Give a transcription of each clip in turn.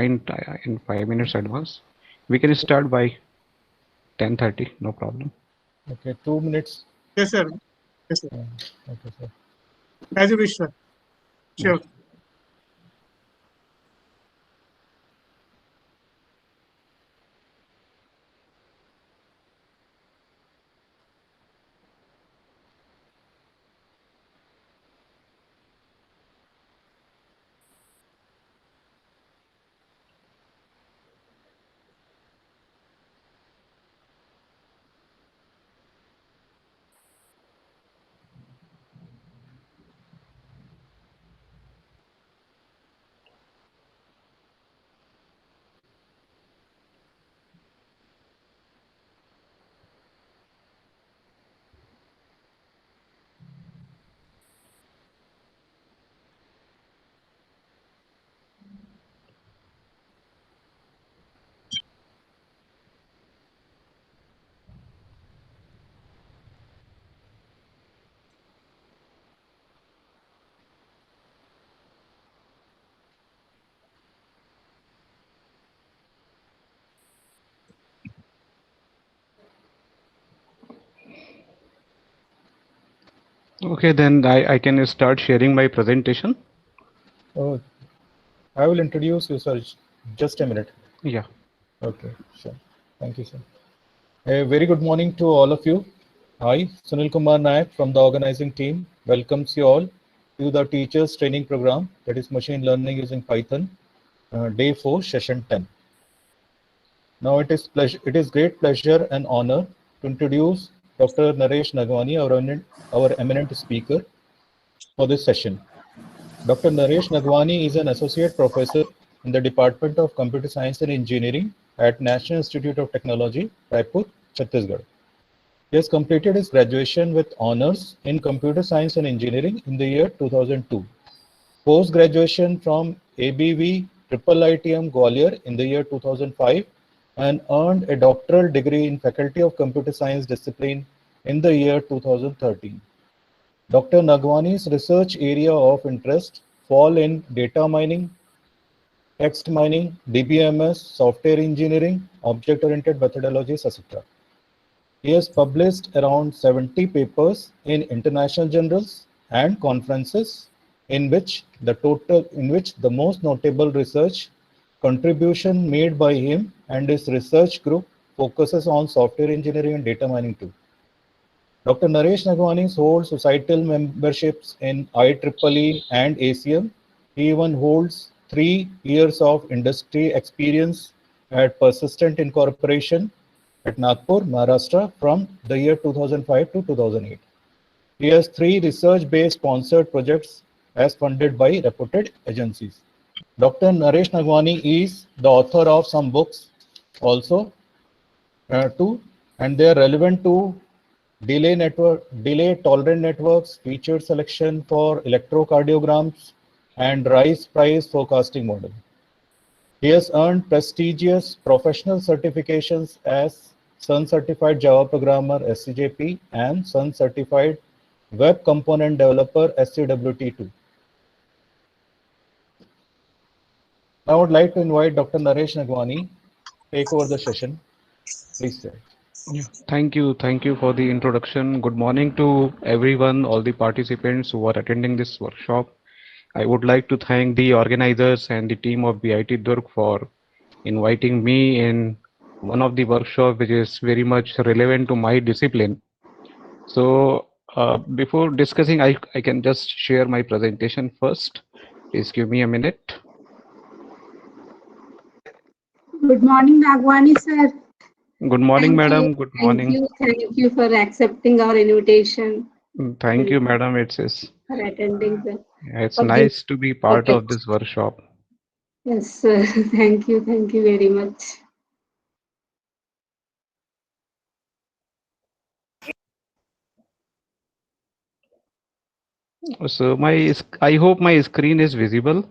in 5 minutes advance. We can start by 10:30, no problem. Okay, 2 minutes. Yes, sir. Yes, sir. Okay, sir. As you wish, sir. Sure. Okay, then I can start sharing my presentation. Oh, I will introduce you, sir. Just a minute. Yeah. Okay, sure. Thank you, sir. A very good morning to all of you. I, Sunil Kumar Nayak from the organizing team, welcomes you all to the teachers training program, that is machine learning using Python, day 4, session 10. Now it is great pleasure and honor to introduce Dr. Naresh Nagwani, our eminent speaker for this session. Dr. Naresh Nagwani is an associate professor in the Department of Computer Science and Engineering at National Institute of Technology, Raipur, Chhattisgarh. He has completed his graduation with honors in Computer Science and Engineering in the year 2002. Post-graduation from ABV IIITM Gwalior in the year 2005 and earned a doctoral degree in Faculty of Computer Science discipline in the year 2013. Dr. Nagwani's research area of interest fall in data mining, text mining, DBMS, software engineering, object-oriented methodologies, etc. He has published around 70 papers in international journals and conferences in which the most notable research contribution made by him and his research group focuses on software engineering and data mining too. Dr. Naresh Nagwani holds societal memberships in IEEE and ACM. He even holds 3 years of industry experience at Persistent Incorporation at Nagpur, Maharashtra from the year 2005 to 2008. He has 3 research-based sponsored projects as funded by reputed agencies. Dr. Naresh Nagwani is the author of some books also too, and they are relevant to delay tolerant networks, featured selection for electrocardiograms, and rise price forecasting model. He has earned prestigious professional certifications as Sun Certified Java Programmer SCJP and Sun Certified Web Component Developer SCWT2. Now I would like to invite Dr. Naresh Nagwani take over the session. Please, sir. Yeah. Thank you for the introduction. Good morning to everyone, all the participants who are attending this workshop. I would like to thank the organizers and the team of BIT Durg for inviting me in one of the workshops which is very much relevant to my discipline. So before discussing, I can just share my presentation first. Please give me a minute. Good morning, Nagwani sir. Good morning, Thank madam. you. Good morning. Thank you for accepting our invitation. Thank you, madam. For attending It's for nice to be part of topic. this workshop. Yes, sir. Thank you very much. So I hope my screen is visible.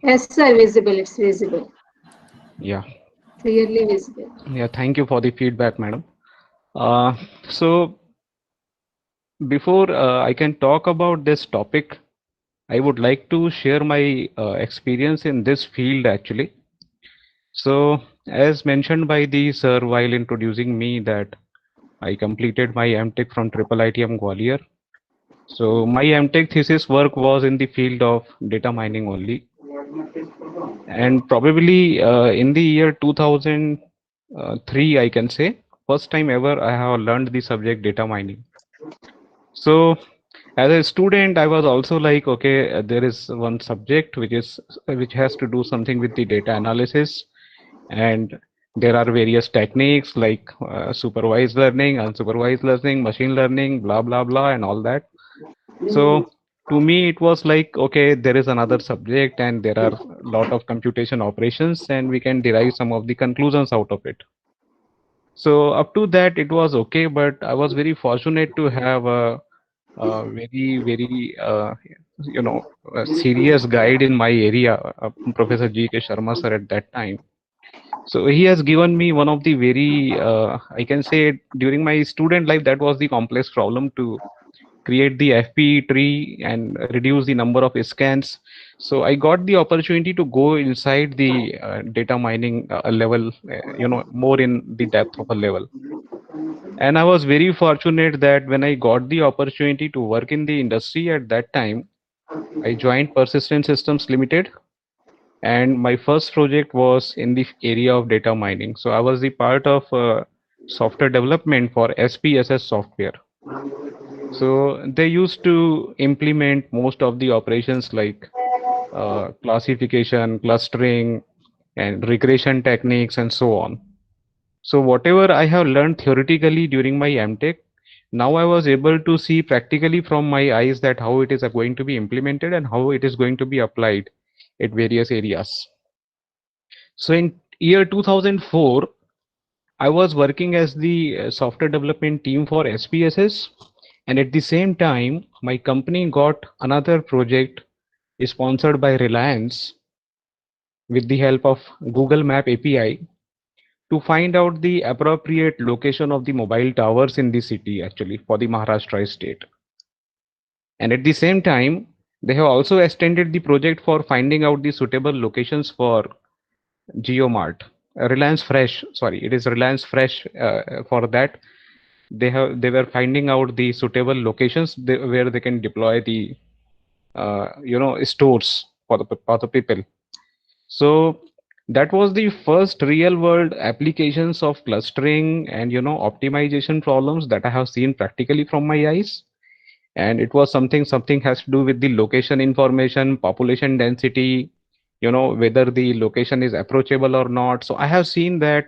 Yes, sir. Visible. It's visible. Yeah. Clearly visible. Yeah. Thank you for the feedback, madam. So before I can talk about this topic, I would like to share my experience in this field actually. So, as mentioned by the sir while introducing me, that I completed my MTech from Triple ITM Gwalior. So, my MTech thesis work was in the field of data mining only. And probably in the year 2003, I can say, first time ever I have learned the subject data mining. So, as a student, I was also like, okay, there is one subject which has to do something with the data analysis, and there are various techniques like supervised learning, unsupervised learning, machine learning, blah blah blah, and all that. So to me, it was like, okay, there is another subject, and there are a lot of computation operations, and we can derive some of the conclusions out of it. So up to that, it was okay, but I was very fortunate to have a very a serious guide in my area, Professor G.K. Sharma sir at that time. So he has given me one of the very, I can say during my student life, that was the complex problem to create the FP tree and reduce the number of scans. So I got the opportunity to go inside the data mining level, more in the depth of a level. And I was very fortunate that when I got the opportunity to work in the industry at that time, I joined Persistent Systems Limited, and my first project was in the area of data mining. So I was the part of software development for SPSS software. So they used to implement most of the operations like classification, clustering, and regression techniques, and so on. So whatever I have learned theoretically during my MTech, now I was able to see practically from my eyes that how it is going to be implemented and how it is going to be applied at various areas. So in year 2004, I was working as the software development team for SPSS, and at the same time, my company got another project sponsored by Reliance with the help of Google Map API to find out the appropriate location of the mobile towers in the city, actually for the Maharashtra state. And at the same time, they have also extended the project for finding out the suitable locations for GeoMart. Reliance Fresh, sorry, it is Reliance Fresh. For that, they were finding out the suitable locations where they can deploy the stores for the people. So that was the first real world applications of clustering and optimization problems that I have seen practically from my eyes. And it was something has to do with the location information, population density, whether the location is approachable or not. So I have seen that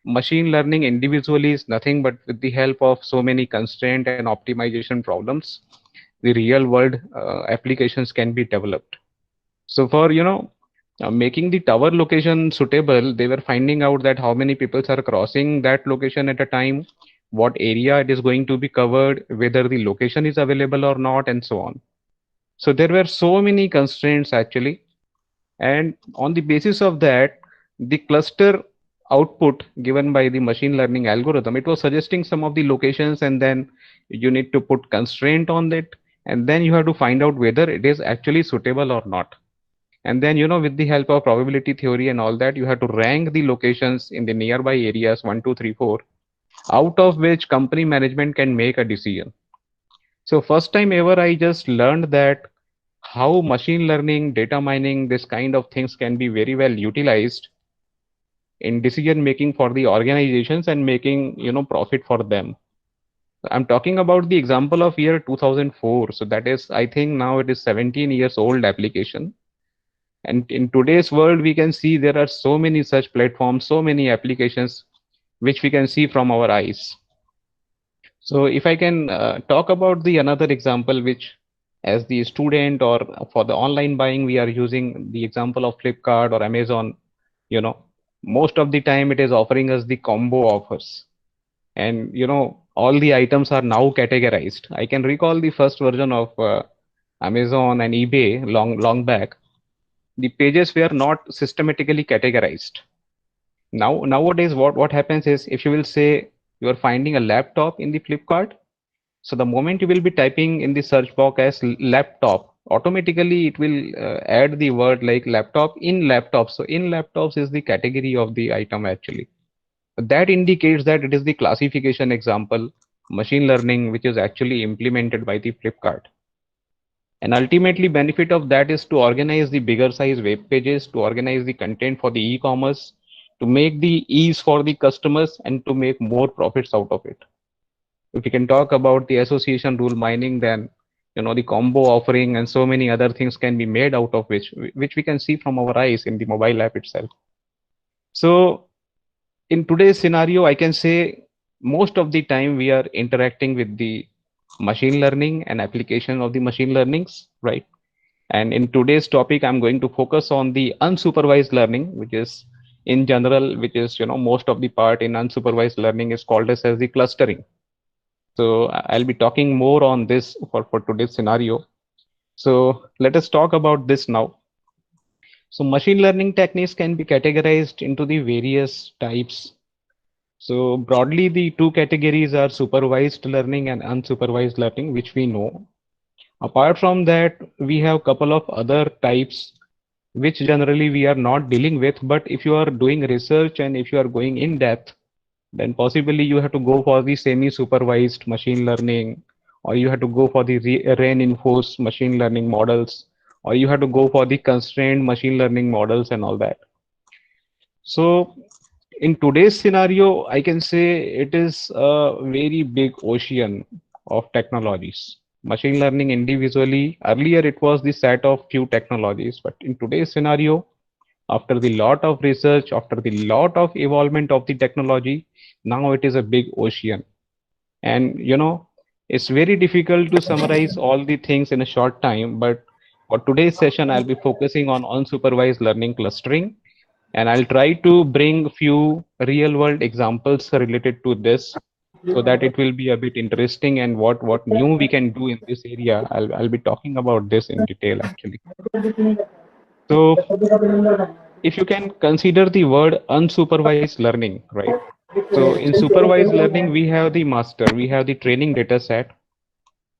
machine learning individually is nothing but with the help of so many constraint and optimization problems, the real world applications can be developed. So for making the tower location suitable, they were finding out that how many people are crossing that location at a time, what area it is going to be covered, whether the location is available or not, and so on. So there were so many constraints actually, and on the basis of that, the cluster output given by the machine learning algorithm, it was suggesting some of the locations, and then you need to put constraint on it, and then you have to find out whether it is actually suitable or not. And then, with the help of probability theory and all that, you have to rank the locations in the nearby areas 1, 2, 3, 4, out of which company management can make a decision. So first time ever, I just learned that how machine learning, data mining, this kind of things can be very well utilized in decision making for the organizations and making, profit for them. I'm talking about the example of year 2004. So that is, I think now it is 17 years old application. And in today's world, we can see there are so many such platforms, so many applications, which we can see from our eyes. So if I can talk about the another example, which as the student or for the online buying, we are using the example of Flipkart or Amazon, most of the time it is offering us the combo offers. And, all the items are now categorized. I can recall the first version of Amazon and eBay long back. The pages were not systematically categorized. Nowadays, what happens is, if you will say you are finding a laptop in the Flipkart, so the moment you will be typing in the search box as laptop, automatically it will add the word like laptop in laptops. So in laptops is the category of the item actually. That indicates that it is the classification example, machine learning, which is actually implemented by the Flipkart. And ultimately benefit of that is to organize the bigger size web pages, to organize the content for the e-commerce, to make the ease for the customers and to make more profits out of it. If we can talk about the association rule mining, then the combo offering and so many other things can be made out of which we can see from our eyes in the mobile app itself. So in today's scenario, I can say most of the time we are interacting with the machine learning and application of the machine learnings, right? And in today's topic, I'm going to focus on the unsupervised learning, which is in general, which is most of the part in unsupervised learning is called as the clustering. So I'll be talking more on this for today's scenario. So let us talk about this now. So machine learning techniques can be categorized into the various types. So broadly, the two categories are supervised learning and unsupervised learning, which we know. Apart from that, we have a couple of other types, which generally we are not dealing with. But if you are doing research and if you are going in depth, then possibly you have to go for the semi-supervised machine learning, or you have to go for the reinforced machine learning models, or you have to go for the constrained machine learning models and all that. So in today's scenario, I can say it is a very big ocean of technologies. Machine learning individually, earlier it was the set of few technologies, but in today's scenario, after the lot of research, after the lot of evolvement of the technology, now it is a big ocean. And it's very difficult to summarize all the things in a short time, but for today's session, I'll be focusing on unsupervised learning clustering, and I'll try to bring few real world examples related to this so that it will be a bit interesting and what new we can do in this area. I'll be talking about this in detail actually. So if you can consider the word unsupervised learning, right? So in supervised learning, we have the master, we have the training data set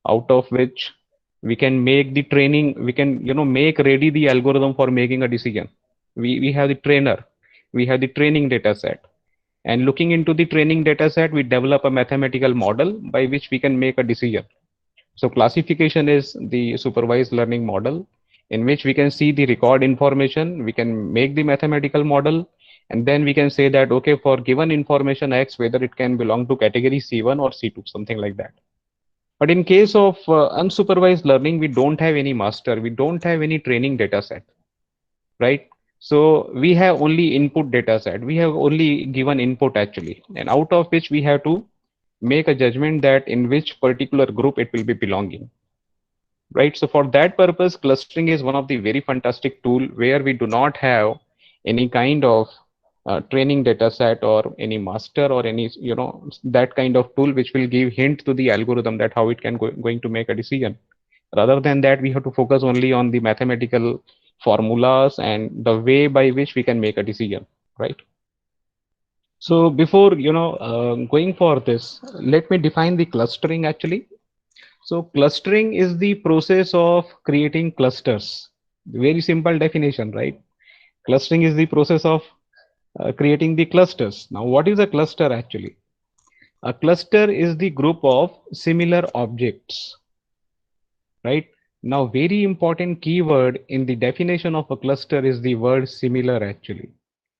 out of which we can make the training, we can, make ready the algorithm for making a decision. We have the trainer, we have the training data set. And looking into the training data set, we develop a mathematical model by which we can make a decision. So classification is the supervised learning model in which we can see the record information, we can make the mathematical model, and then we can say that, okay, for given information X, whether it can belong to category C1 or C2, something like that. But in case of unsupervised learning, we don't have any master, we don't have any training data set, right? So we have only input data set, we have only given input actually, and out of which we have to make a judgment that in which particular group it will be belonging, right? So for that purpose, clustering is one of the very fantastic tool where we do not have any kind of training data set or any master or any that kind of tool which will give hint to the algorithm that how it can going to make a decision. Rather than that, we have to focus only on the mathematical formulas and the way by which we can make a decision, right? So before going for this, let me define the clustering actually. So clustering is the process of creating clusters. Very simple definition, right? Clustering is the process of creating the clusters. Now, what is a cluster actually? A cluster is the group of similar objects, right? Now, very important keyword in the definition of a cluster is the word similar actually.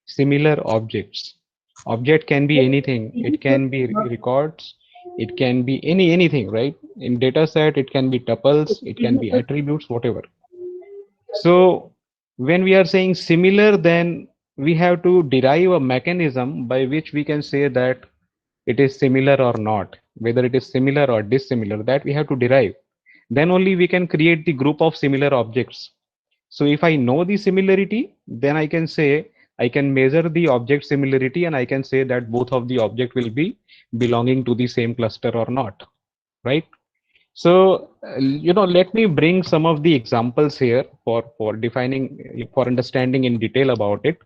Similar objects. Object can be anything. It can be records. It can be anything, right? In data set, it can be tuples. It can be attributes, whatever. So when we are saying similar, then we have to derive a mechanism by which we can say that it is similar or not, whether it is similar or dissimilar, that we have to derive. Then only we can create the group of similar objects. So if I know the similarity, then I can say I can measure the object similarity and I can say that both of the object will be belonging to the same cluster or not, right? So, let me bring some of the examples here for defining, for understanding in detail about it.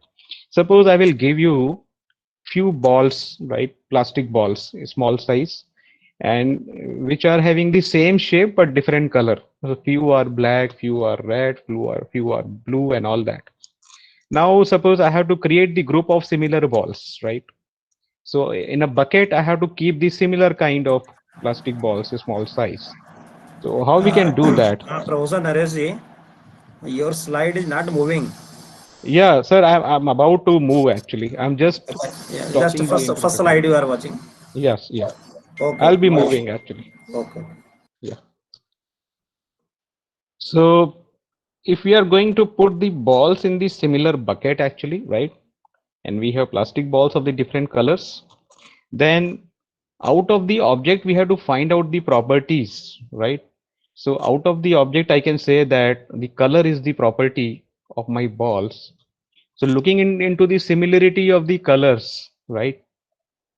Suppose I will give you few balls, right? Plastic balls, small size, and which are having the same shape but different color. So few are black, few are red, few are blue, and all that. Now suppose I have to create the group of similar balls, right? So in a bucket, I have to keep the similar kind of plastic balls, a small size. So how we can do that? Professor Naresh ji, your slide is not moving. Yeah, sir, I'm about to move actually. I'm just Yeah, just stopping the first introduction. slide you are watching. Yes, yeah. Okay. I'll be moving actually. Okay. Yeah. So if we are going to put the balls in the similar bucket actually, right? And we have plastic balls of the different colors, then out of the object we have to find out the properties, right? So out of the object I can say that the color is the property of my balls. So looking into the similarity of the colors, right?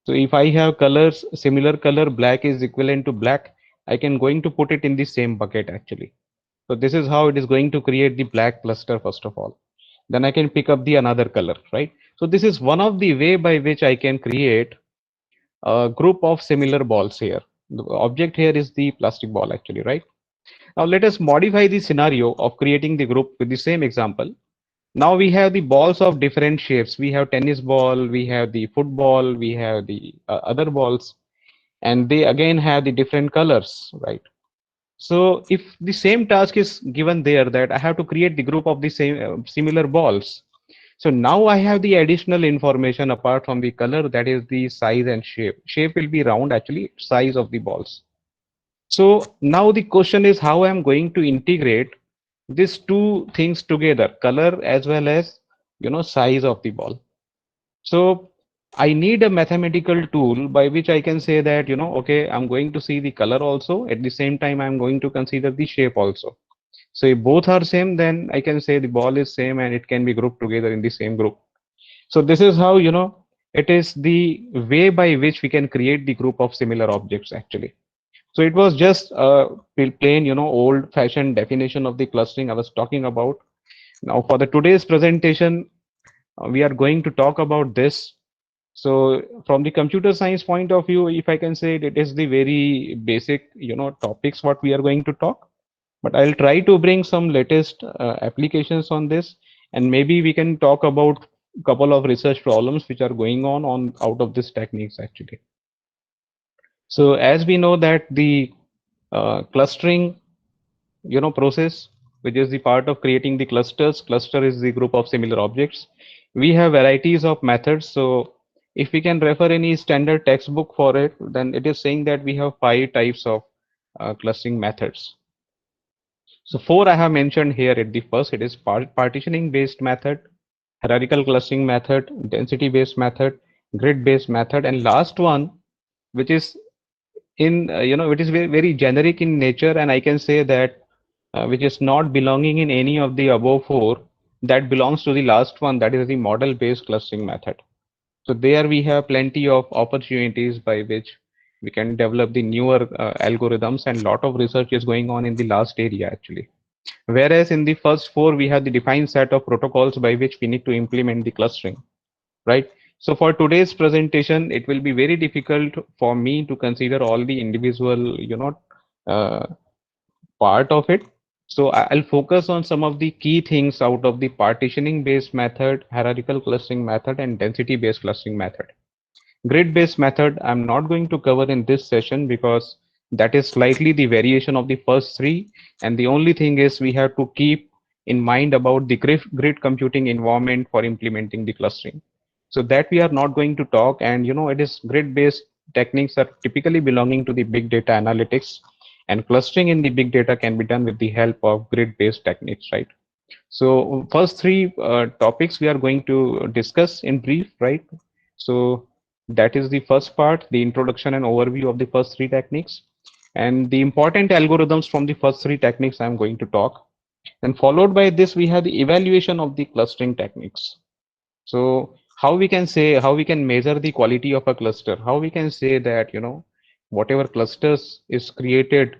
So if I have colors, similar color, black is equivalent to black, I can going to put it in the same bucket actually. So this is how it is going to create the black cluster first of all. Then I can pick up the another color, right? So this is one of the way by which I can create a group of similar balls here. The object here is the plastic ball actually, right? Now let us modify the scenario of creating the group with the same example. Now we have the balls of different shapes. We have tennis ball, we have the football, we have the other balls, and they again have the different colors, right? So if the same task is given there that I have to create the group of the same similar balls. So now I have the additional information apart from the color, that is the size and shape. Shape will be round actually, size of the balls. So now the question is how I'm going to integrate these two things together, color as well as size of the ball. So I need a mathematical tool by which I can say that okay, I'm going to see the color also, at the same time I'm going to consider the shape also. So if both are same, then I can say the ball is same and it can be grouped together in the same group. So this is how it is the way by which we can create the group of similar objects actually. So it was just a plain, old-fashioned definition of the clustering I was talking about. Now for the today's presentation, we are going to talk about this. So from the computer science point of view, if I can say it is the very basic, topics what we are going to talk. But I'll try to bring some latest applications on this, and maybe we can talk about a couple of research problems which are going on out of these techniques actually. So as we know that the clustering process, which is the part of creating the clusters. Cluster is the group of similar objects. We have varieties of methods. So if we can refer any standard textbook for it, then it is saying that we have 5 types of clustering methods. So 4 I have mentioned here at the first. It is partitioning based method, hierarchical clustering method, density based method, grid based method, and last one, which is in it is very generic in nature, and I can say that which is not belonging in any of the above 4, that belongs to the last one, that is the model based clustering method. So there we have plenty of opportunities by which we can develop the newer algorithms, and lot of research is going on in the last area actually. Whereas in the first 4 we have the defined set of protocols by which we need to implement the clustering, right? So for today's presentation, it will be very difficult for me to consider all the individual, uh, part of it. So I'll focus on some of the key things out of the partitioning based method, hierarchical clustering method, and density based clustering method. Grid based method, I'm not going to cover in this session because that is slightly the variation of the first 3. And the only thing is we have to keep in mind about the grid computing environment for implementing the clustering. So that we are not going to talk, and it is grid based techniques are typically belonging to the big data analytics, and clustering in the big data can be done with the help of grid based techniques, right? So first 3 topics we are going to discuss in brief, right? So that is the first part, the introduction and overview of the first 3 techniques, and the important algorithms from the first 3 techniques I'm going to talk. And followed by this, we have the evaluation of the clustering techniques. So how we can say, how we can measure the quality of a cluster, how we can say that, whatever clusters is created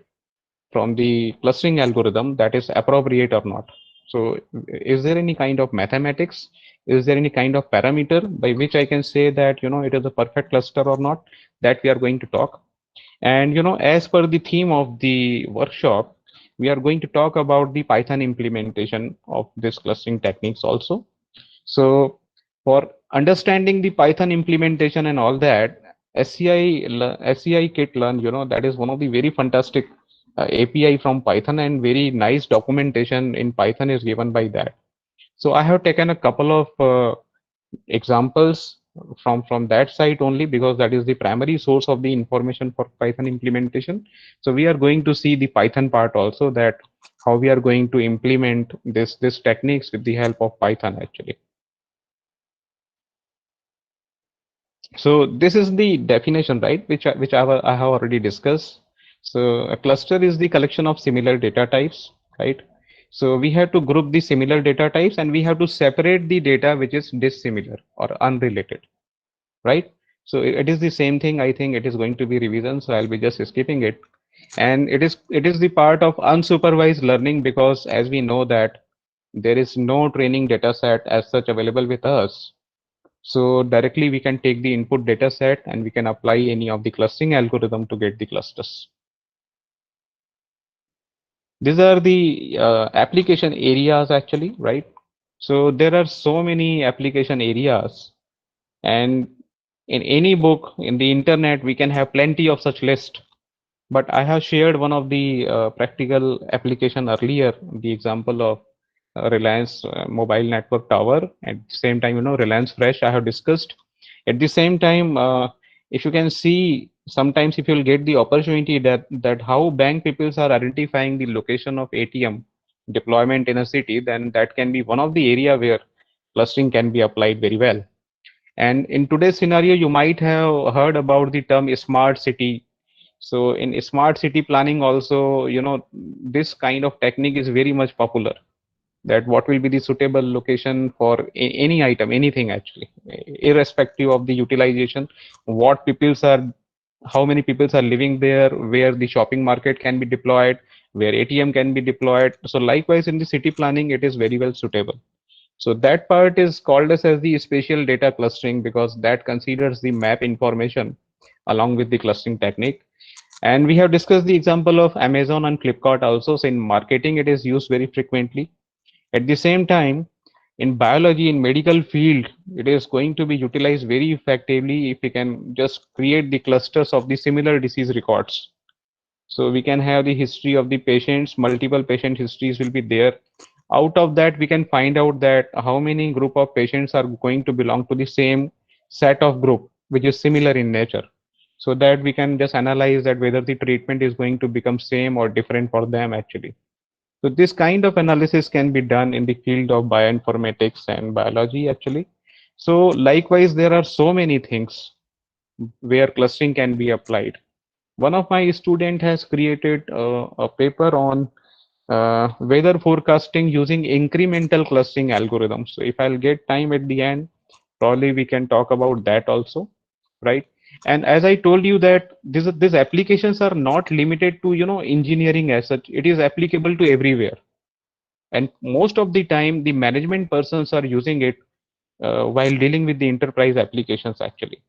from the clustering algorithm, that is appropriate or not. So is there any kind of mathematics? Is there any kind of parameter by which I can say that, it is a perfect cluster or not? That we are going to talk. And as per the theme of the workshop, we are going to talk about the Python implementation of this clustering techniques also. So for understanding the Python implementation and all that, SCI Kit Learn, that is one of the very fantastic API from Python, and very nice documentation in Python is given by that. So I have taken a couple of examples from that site only, because that is the primary source of the information for Python implementation. So we are going to see the Python part also, that how we are going to implement this techniques with the help of Python actually. So this is the definition, right, which I have already discussed. So a cluster is the collection of similar data types, right? So we have to group the similar data types, and we have to separate the data which is dissimilar or unrelated, right? So it is the same thing. I think it is going to be revision, so I'll be just skipping it. And it is the part of unsupervised learning, because as we know that there is no training data set as such available with us. So directly we can take the input data set and we can apply any of the clustering algorithm to get the clusters. These are the application areas actually, right? So there are so many application areas, and in any book in the internet we can have plenty of such list. But I have shared one of the practical application earlier, the example of Reliance mobile network tower. At the same time, Reliance Fresh I have discussed. At the same time, if you can see, sometimes if you'll get the opportunity that how bank peoples are identifying the location of ATM deployment in a city, then that can be one of the area where clustering can be applied very well. And in today's scenario, you might have heard about the term smart city. So in smart city planning also, this kind of technique is very much popular, that what will be the suitable location for any item, anything actually, irrespective of the utilization, what peoples are, how many peoples are living there, where the shopping market can be deployed, where ATM can be deployed. So likewise in the city planning, it is very well suitable. So that part is called as the spatial data clustering, because that considers the map information along with the clustering technique. And we have discussed the example of Amazon and Flipkart also. So in marketing, it is used very frequently. At the same time, in biology, in medical field, it is going to be utilized very effectively if we can just create the clusters of the similar disease records. So we can have the history of the patients, multiple patient histories will be there. Out of that, we can find out that how many group of patients are going to belong to the same set of group, which is similar in nature. So that we can just analyze that whether the treatment is going to become same or different for them actually. So this kind of analysis can be done in the field of bioinformatics and biology actually. So likewise, there are so many things where clustering can be applied. One of my student has created a paper on weather forecasting using incremental clustering algorithms. So if I'll get time at the end, probably we can talk about that also, right? And as I told you that these applications are not limited to engineering as such. It is applicable to everywhere, and most of the time the management persons are using it while dealing with the enterprise applications actually.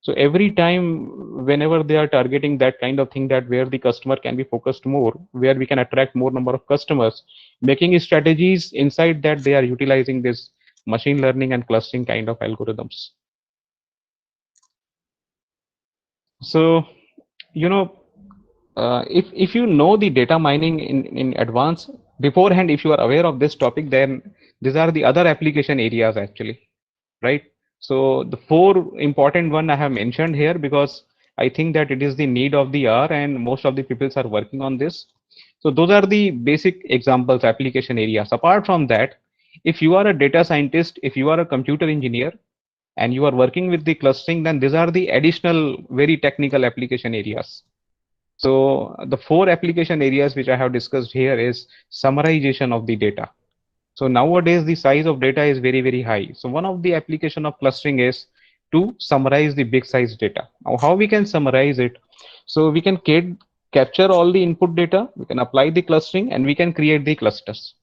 So every time, whenever they are targeting that kind of thing, that where the customer can be focused more, where we can attract more number of customers, making strategies inside that, they are utilizing this machine learning and clustering kind of algorithms. So, if you know the data mining in advance beforehand, if you are aware of this topic, then these are the other application areas actually, right? So the four important one I have mentioned here, because I think that it is the need of the hour and most of the people are working on this. So those are the basic examples, application areas. Apart from that, if you are a data scientist, if you are a computer engineer and you are working with the clustering, then these are the additional very technical application areas. So the four application areas which I have discussed here is summarization of the data. So nowadays the size of data is very, very high. So one of the application of clustering is to summarize the big size data. Now how we can summarize it? So we can capture all the input data, we can apply the clustering, and we can create the clusters.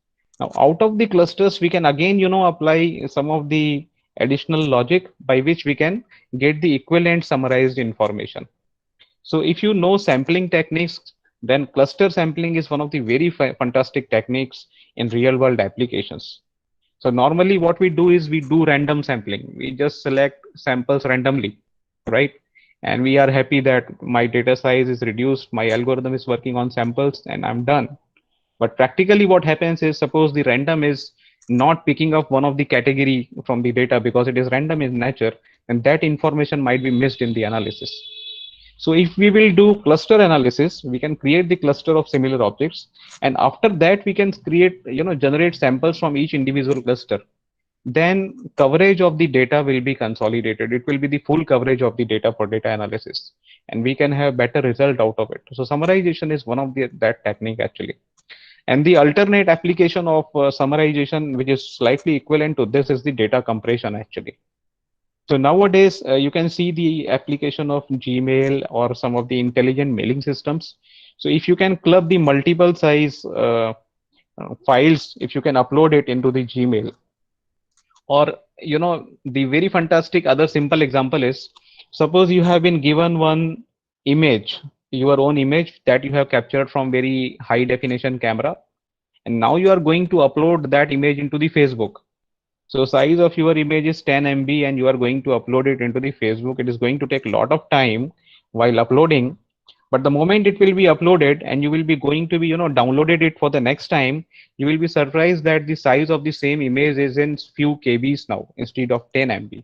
Now out of the clusters, we can again, apply some of the additional logic by which we can get the equivalent summarized information. So if you know sampling techniques, then cluster sampling is one of the very fantastic techniques in real world applications. So normally what we do is we do random sampling. We just select samples randomly, right? And we are happy that my data size is reduced, my algorithm is working on samples, and I'm done. But practically what happens is, suppose the random is not picking up one of the category from the data because it is random in nature, and that information might be missed in the analysis. So if we will do cluster analysis, we can create the cluster of similar objects. And after that, we can create, generate samples from each individual cluster. Then coverage of the data will be consolidated. It will be the full coverage of the data for data analysis. And we can have better result out of it. So summarization is one of that technique actually. And the alternate application of summarization, which is slightly equivalent to this, is the data compression actually. So nowadays, you can see the application of Gmail or some of the intelligent mailing systems. So if you can club the multiple size files, if you can upload it into the Gmail, or the very fantastic other simple example is, suppose you have been given one image, your own image that you have captured from very high definition camera, and now you are going to upload that image into the Facebook. So size of your image is 10 MB and you are going to upload it into the Facebook. It is going to take a lot of time while uploading. But the moment it will be uploaded and you will be going to be, downloaded it for the next time, you will be surprised that the size of the same image is in few KBs now instead of 10 MB.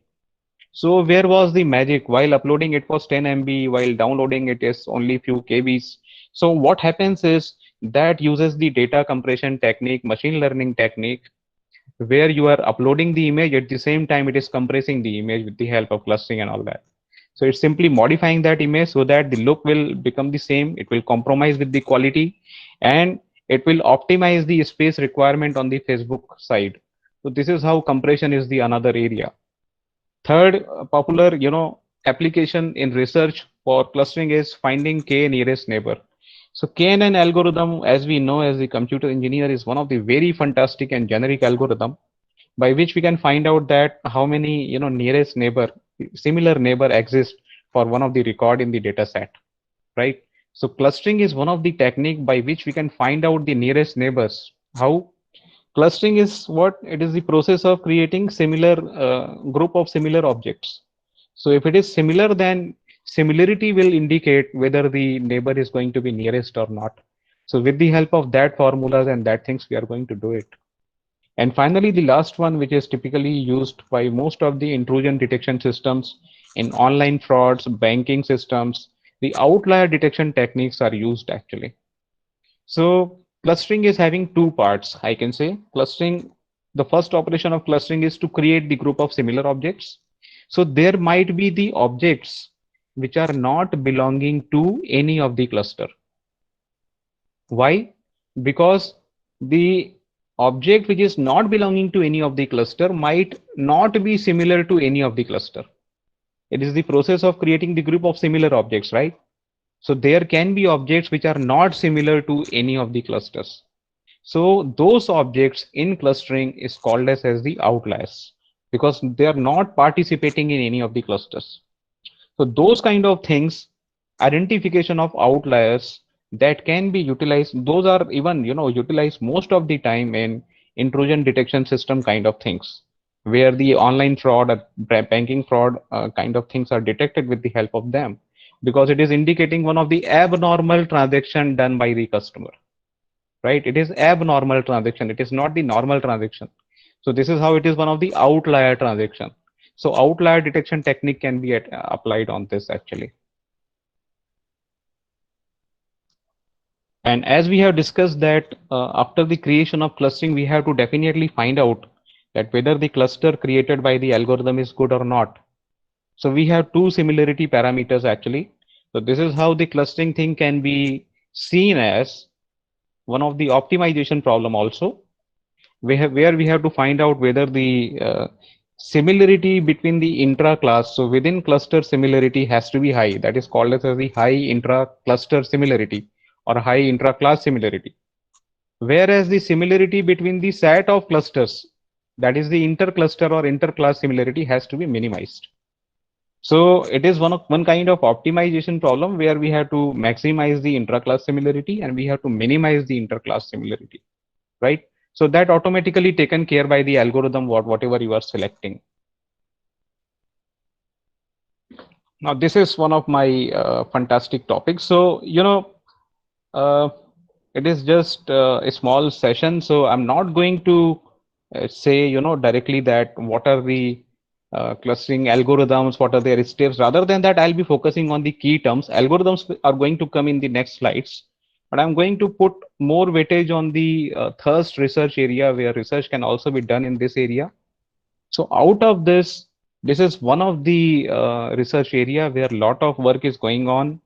So where was the magic? While uploading it was 10 MB, while downloading it is only few KBs. So what happens is that uses the data compression technique, machine learning technique, where you are uploading the image at the same time it is compressing the image with the help of clustering and all that. So it's simply modifying that image so that the look will become the same. It will compromise with the quality and it will optimize the space requirement on the Facebook side. So this is how compression is the another area. Third popular, application in research for clustering is finding K nearest neighbor. So KNN algorithm, as we know as the computer engineer, is one of the very fantastic and generic algorithm by which we can find out that how many nearest neighbor, similar neighbor exist for one of the record in the data set, right? So clustering is one of the technique by which we can find out the nearest neighbors. How? Clustering is what? It is the process of creating similar group of similar objects. So if it is similar, then similarity will indicate whether the neighbor is going to be nearest or not. So with the help of that formulas and that things, we are going to do it. And finally, the last one, which is typically used by most of the intrusion detection systems in online frauds, banking systems, the outlier detection techniques are used actually. So clustering is having two parts, I can say. Clustering, the first operation of clustering is to create the group of similar objects. So there might be the objects which are not belonging to any of the cluster. Why? Because the object which is not belonging to any of the cluster might not be similar to any of the cluster. It is the process of creating the group of similar objects, right? So there can be objects which are not similar to any of the clusters. So those objects in clustering is called as the outliers because they are not participating in any of the clusters. So those kind of things, identification of outliers that can be utilized, those are even utilized most of the time in intrusion detection system kind of things, where the online fraud or banking fraud kind of things are detected with the help of them, because it is indicating one of the abnormal transaction done by the customer, right? It is abnormal transaction, it is not the normal transaction. So this is how it is one of the outlier transaction. So outlier detection technique can be applied on this actually. And as we have discussed that after the creation of clustering, we have to definitely find out that whether the cluster created by the algorithm is good or not. So we have two similarity parameters actually. So this is how the clustering thing can be seen as one of the optimization problem also. Where we have to find out whether the similarity between the intra-class, so within cluster similarity has to be high. That is called as the high intra-cluster similarity or high intra-class similarity. Whereas the similarity between the set of clusters, that is the inter-cluster or inter-class similarity, has to be minimized. So it is one kind of optimization problem where we have to maximize the intra-class similarity and we have to minimize the inter-class similarity, right? So that automatically taken care by the algorithm, whatever you are selecting. Now this is one of my fantastic topics. So uh, it is just a small session, so I'm not going to say directly that what are the clustering algorithms, what are their steps. Rather than that, I'll be focusing on the key terms. Algorithms are going to come in the next slides, but I'm going to put more weightage on the thirst research area, where research can also be done in this area. So out of this, this is one of the research area where a lot of work is going on.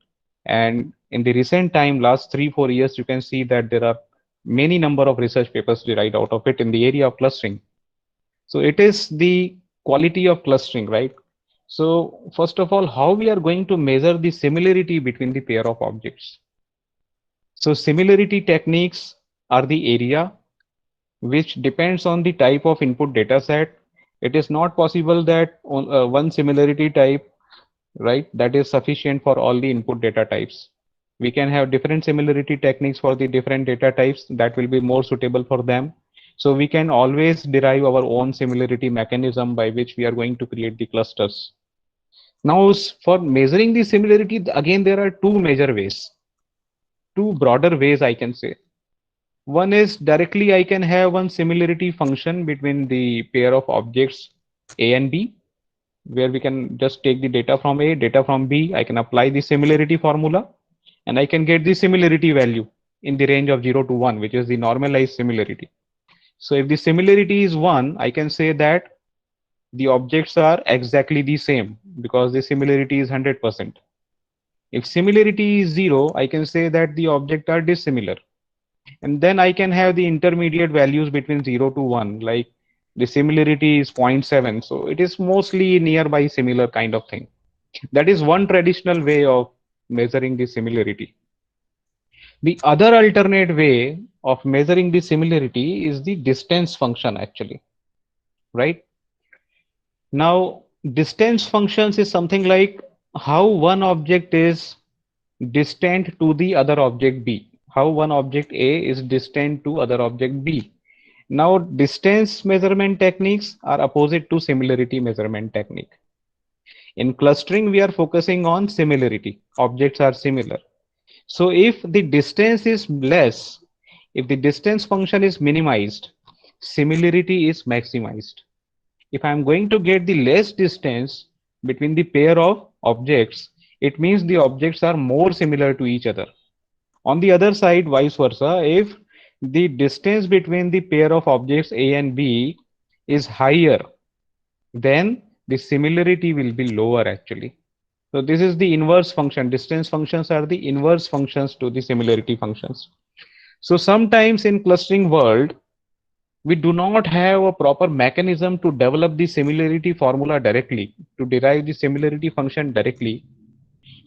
And in the recent time, last 3-4 years, you can see that there are many number of research papers derived out of it in the area of clustering. So it is the quality of clustering, right? So first of all, how we are going to measure the similarity between the pair of objects. So similarity techniques are the area which depends on the type of input data set. It is not possible that one similarity type, right, that is sufficient for all the input data types. We can have different similarity techniques for the different data types that will be more suitable for them. So we can always derive our own similarity mechanism by which we are going to create the clusters. Now, for measuring the similarity, again, there are two major ways, two broader ways I can say. One is directly I can have one similarity function between the pair of objects A and B, where we can just take the data from A, data from B. I can apply the similarity formula and I can get the similarity value in the range of 0 to 1, which is the normalized similarity. So if the similarity is 1, I can say that the objects are exactly the same because the similarity is 100%. If similarity is 0, I can say that the objects are dissimilar. And then I can have the intermediate values between 0 to 1, like the similarity is 0.7. So it is mostly nearby similar kind of thing. That is one traditional way of measuring the similarity. The other alternate way of measuring the similarity is the distance function actually, right? Now, distance functions is something like how one object is distant to the other object B, how one object A is distant to other object B. Now, distance measurement techniques are opposite to similarity measurement technique. In clustering, we are focusing on similarity. Objects are similar. So if the distance is less, if the distance function is minimized, similarity is maximized. If I'm going to get the less distance between the pair of objects, it means the objects are more similar to each other. On the other side, vice versa, if the distance between the pair of objects A and B is higher, then the similarity will be lower actually. So this is the inverse function. Distance functions are the inverse functions to the similarity functions. So sometimes in clustering world, we do not have a proper mechanism to develop the similarity formula directly, to derive the similarity function directly.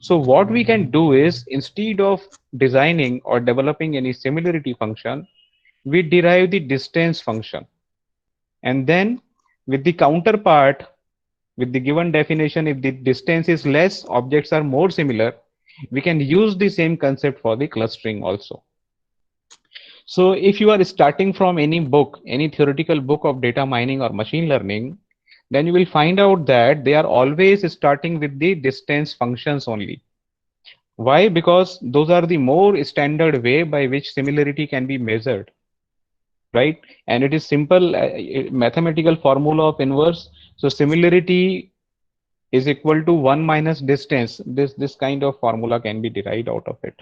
So what we can do is, instead of designing or developing any similarity function, we derive the distance function. And then with the counterpart, with the given definition, if the distance is less, objects are more similar, we can use the same concept for the clustering also. So if you are starting from any book, any theoretical book of data mining or machine learning, then you will find out that they are always starting with the distance functions only. Why? Because those are the more standard way by which similarity can be measured, right? And it is simple mathematical formula of inverse. So similarity is equal to 1 minus distance. This kind of formula can be derived out of it,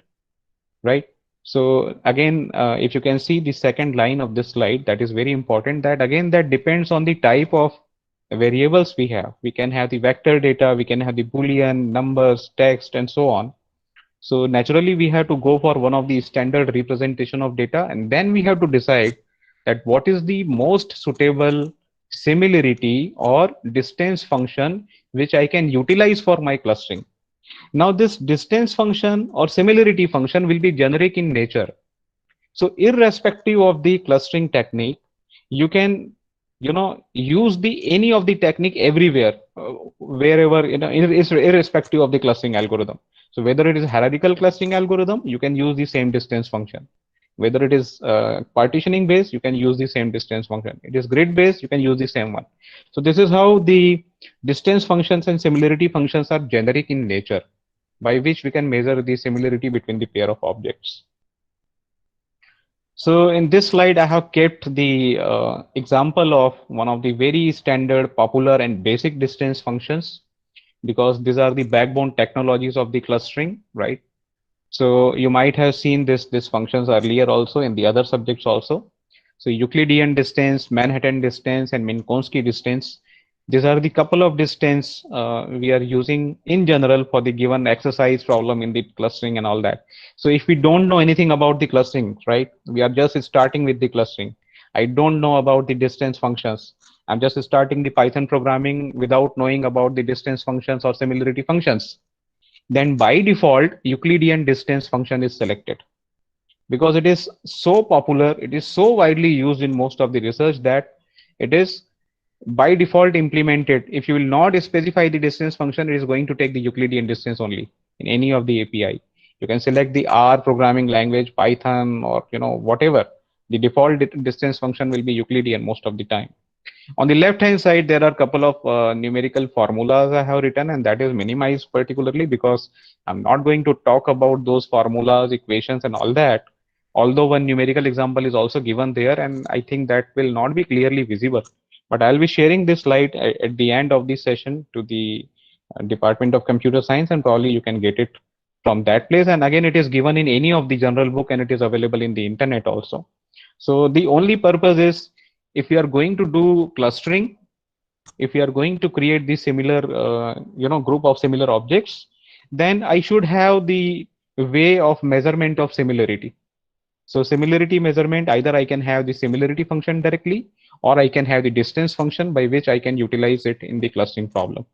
right? So again, if you can see the second line of this slide, that is very important. That again, that depends on the type of variables we have. We can have the vector data, we can have the Boolean, numbers, text, and so on. So naturally, we have to go for one of the standard representation of data, and then we have to decide that what is the most suitable similarity or distance function which I can utilize for my clustering. Now this distance function or similarity function will be generic in nature. So irrespective of the clustering technique, you can use the any of the technique everywhere wherever, irrespective of the clustering algorithm. So whether it is hierarchical clustering algorithm, you can use the same distance function. Whether it is partitioning based, you can use the same distance function. It is grid based, you can use the same one. So this is how the distance functions and similarity functions are generic in nature, by which we can measure the similarity between the pair of objects. So in this slide, I have kept the example of one of the very standard, popular, and basic distance functions, because these are the backbone technologies of the clustering, right? So you might have seen this functions earlier also in the other subjects also. So Euclidean distance, Manhattan distance, and Minkowski distance. These are the couple of distance we are using in general for the given exercise problem in the clustering and all that. So if we don't know anything about the clustering, right, we are just starting with the clustering. I don't know about the distance functions. I'm just starting the Python programming without knowing about the distance functions or similarity functions. Then by default, Euclidean distance function is selected, because it is so popular, it is so widely used in most of the research that it is by default implemented. If you will not specify the distance function, it is going to take the Euclidean distance only in any of the API. You can select the R programming language, Python, or whatever. The default distance function will be Euclidean most of the time. On the left hand side, there are a couple of numerical formulas I have written, and that is minimized particularly because I'm not going to talk about those formulas, equations, and all that. Although one numerical example is also given there, and I think that will not be clearly visible. But I'll be sharing this slide at the end of this session to the Department of Computer Science, and probably you can get it from that place. And again, it is given in any of the general book, and it is available in the internet also. So the only purpose is, if you are going to do clustering, if you are going to create the similar group of similar objects, then I should have the way of measurement of similarity. So similarity measurement, either I can have the similarity function directly, or I can have the distance function by which I can utilize it in the clustering problem.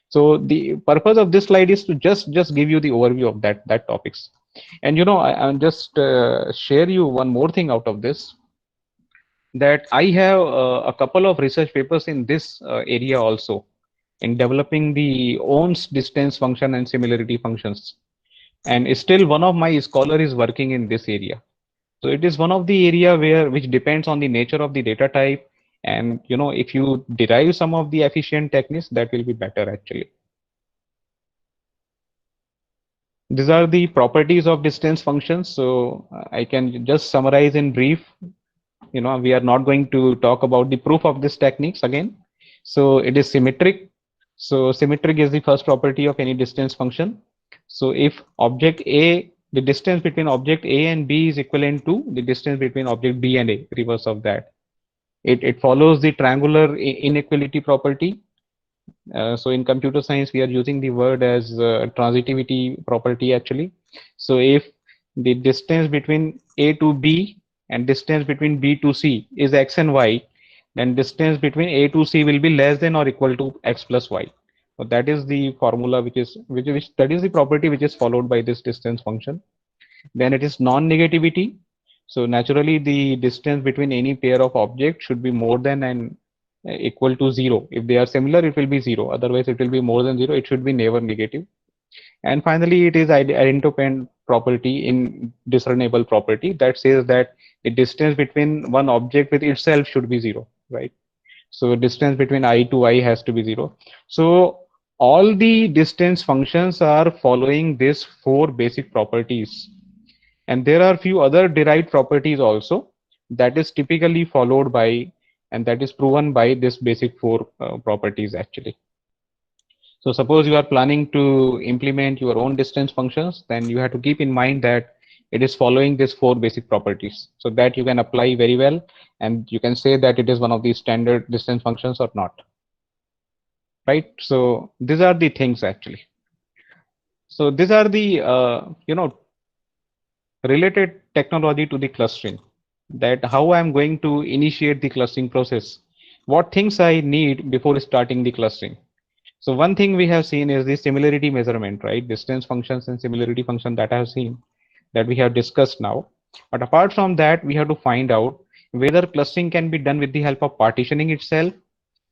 So the purpose of this slide is to just give you the overview of that topics. And I'll just share you one more thing out of this, that I have a couple of research papers in this area also, in developing the Ohm's distance function and similarity functions. And still one of my scholar is working in this area. So it is one of the area which depends on the nature of the data type. And if you derive some of the efficient techniques, that will be better actually. These are the properties of distance functions. So I can just summarize in brief. We are not going to talk about the proof of these techniques again. So it is symmetric. So symmetric is the first property of any distance function. So if object A, the distance between object A and B is equivalent to the distance between object B and A, reverse of that. It follows the triangular inequality property. So in computer science, we are using the word as transitivity property actually. So if the distance between A to B and distance between B to C is X and Y, then distance between A to C will be less than or equal to X plus Y. So that is the formula which that is the property which is followed by this distance function. Then it is non-negativity. So naturally the distance between any pair of objects should be more than and equal to 0. If they are similar, it will be 0. Otherwise it will be more than 0. It should be never negative. And finally, it is idempotent property, in discernible property, that says that the distance between one object with itself should be 0, right? So distance between I to I has to be 0. So all the distance functions are following these 4 basic properties. And there are few other derived properties also that is typically followed by, and that is proven by this basic 4 properties actually. So suppose you are planning to implement your own distance functions, then you have to keep in mind that it is following these 4 basic properties, so that you can apply very well, and you can say that it is one of these standard distance functions or not, right? So these are the things actually. So these are the related technology to the clustering, that how I'm going to initiate the clustering process, what things I need before starting the clustering. So one thing we have seen is the similarity measurement, right? Distance functions and similarity function that I have seen, that we have discussed now. But apart from that, we have to find out whether clustering can be done with the help of partitioning itself,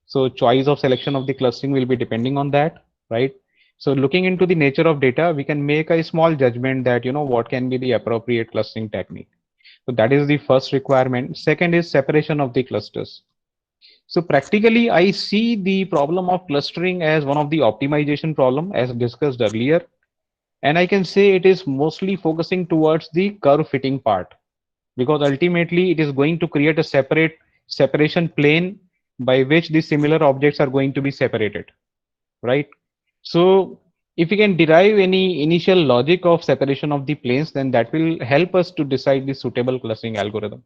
So choice of selection of the clustering will be depending on that, right? So looking into the nature of data, we can make a small judgment that, what can be the appropriate clustering technique. So that is the first requirement. Second is separation of the clusters. So practically, I see the problem of clustering as one of the optimization problem as discussed earlier. And I can say it is mostly focusing towards the curve fitting part, because ultimately it is going to create a separate separation plane by which the similar objects are going to be separated, right? So if we can derive any initial logic of separation of the planes, then that will help us to decide the suitable clustering algorithm.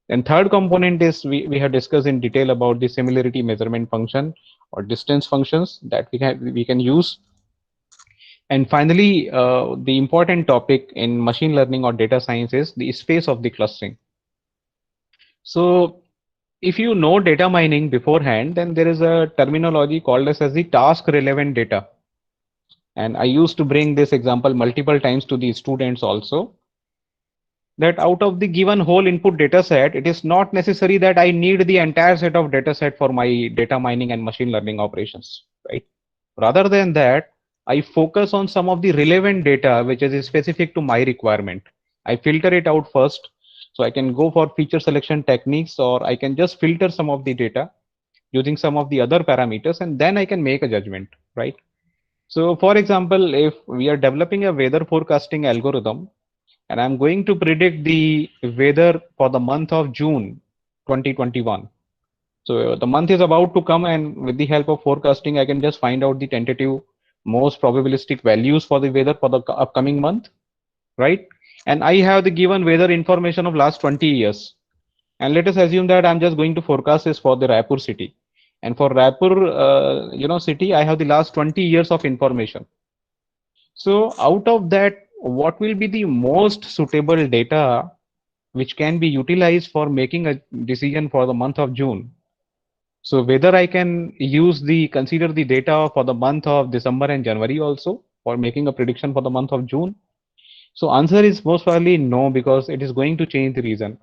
And third component is we have discussed in detail about the similarity measurement function or distance functions that we can use. And finally, the important topic in machine learning or data science is the space of the clustering. So if you know data mining beforehand, then there is a terminology called as the task relevant data. And I used to bring this example multiple times to the students also, that out of the given whole input data set, it is not necessary that I need the entire set of data set for my data mining and machine learning operations, right? Rather than that, I focus on some of the relevant data which is specific to my requirement. I filter it out first. So I can go for feature selection techniques, or I can just filter some of the data using some of the other parameters, and then I can make a judgment, right? So for example, if we are developing a weather forecasting algorithm, and I'm going to predict the weather for the month of June 2021. So the month is about to come, and with the help of forecasting, I can just find out the tentative most probabilistic values for the weather for the upcoming month, right? And I have the given weather information of last 20 years. And let us assume that I'm just going to forecast this for the Raipur city. And for Raipur, city, I have the last 20 years of information. So out of that, what will be the most suitable data which can be utilized for making a decision for the month of June? So whether I can consider the data for the month of December and January also for making a prediction for the month of June? So answer is most probably no, because it is going to change the reason.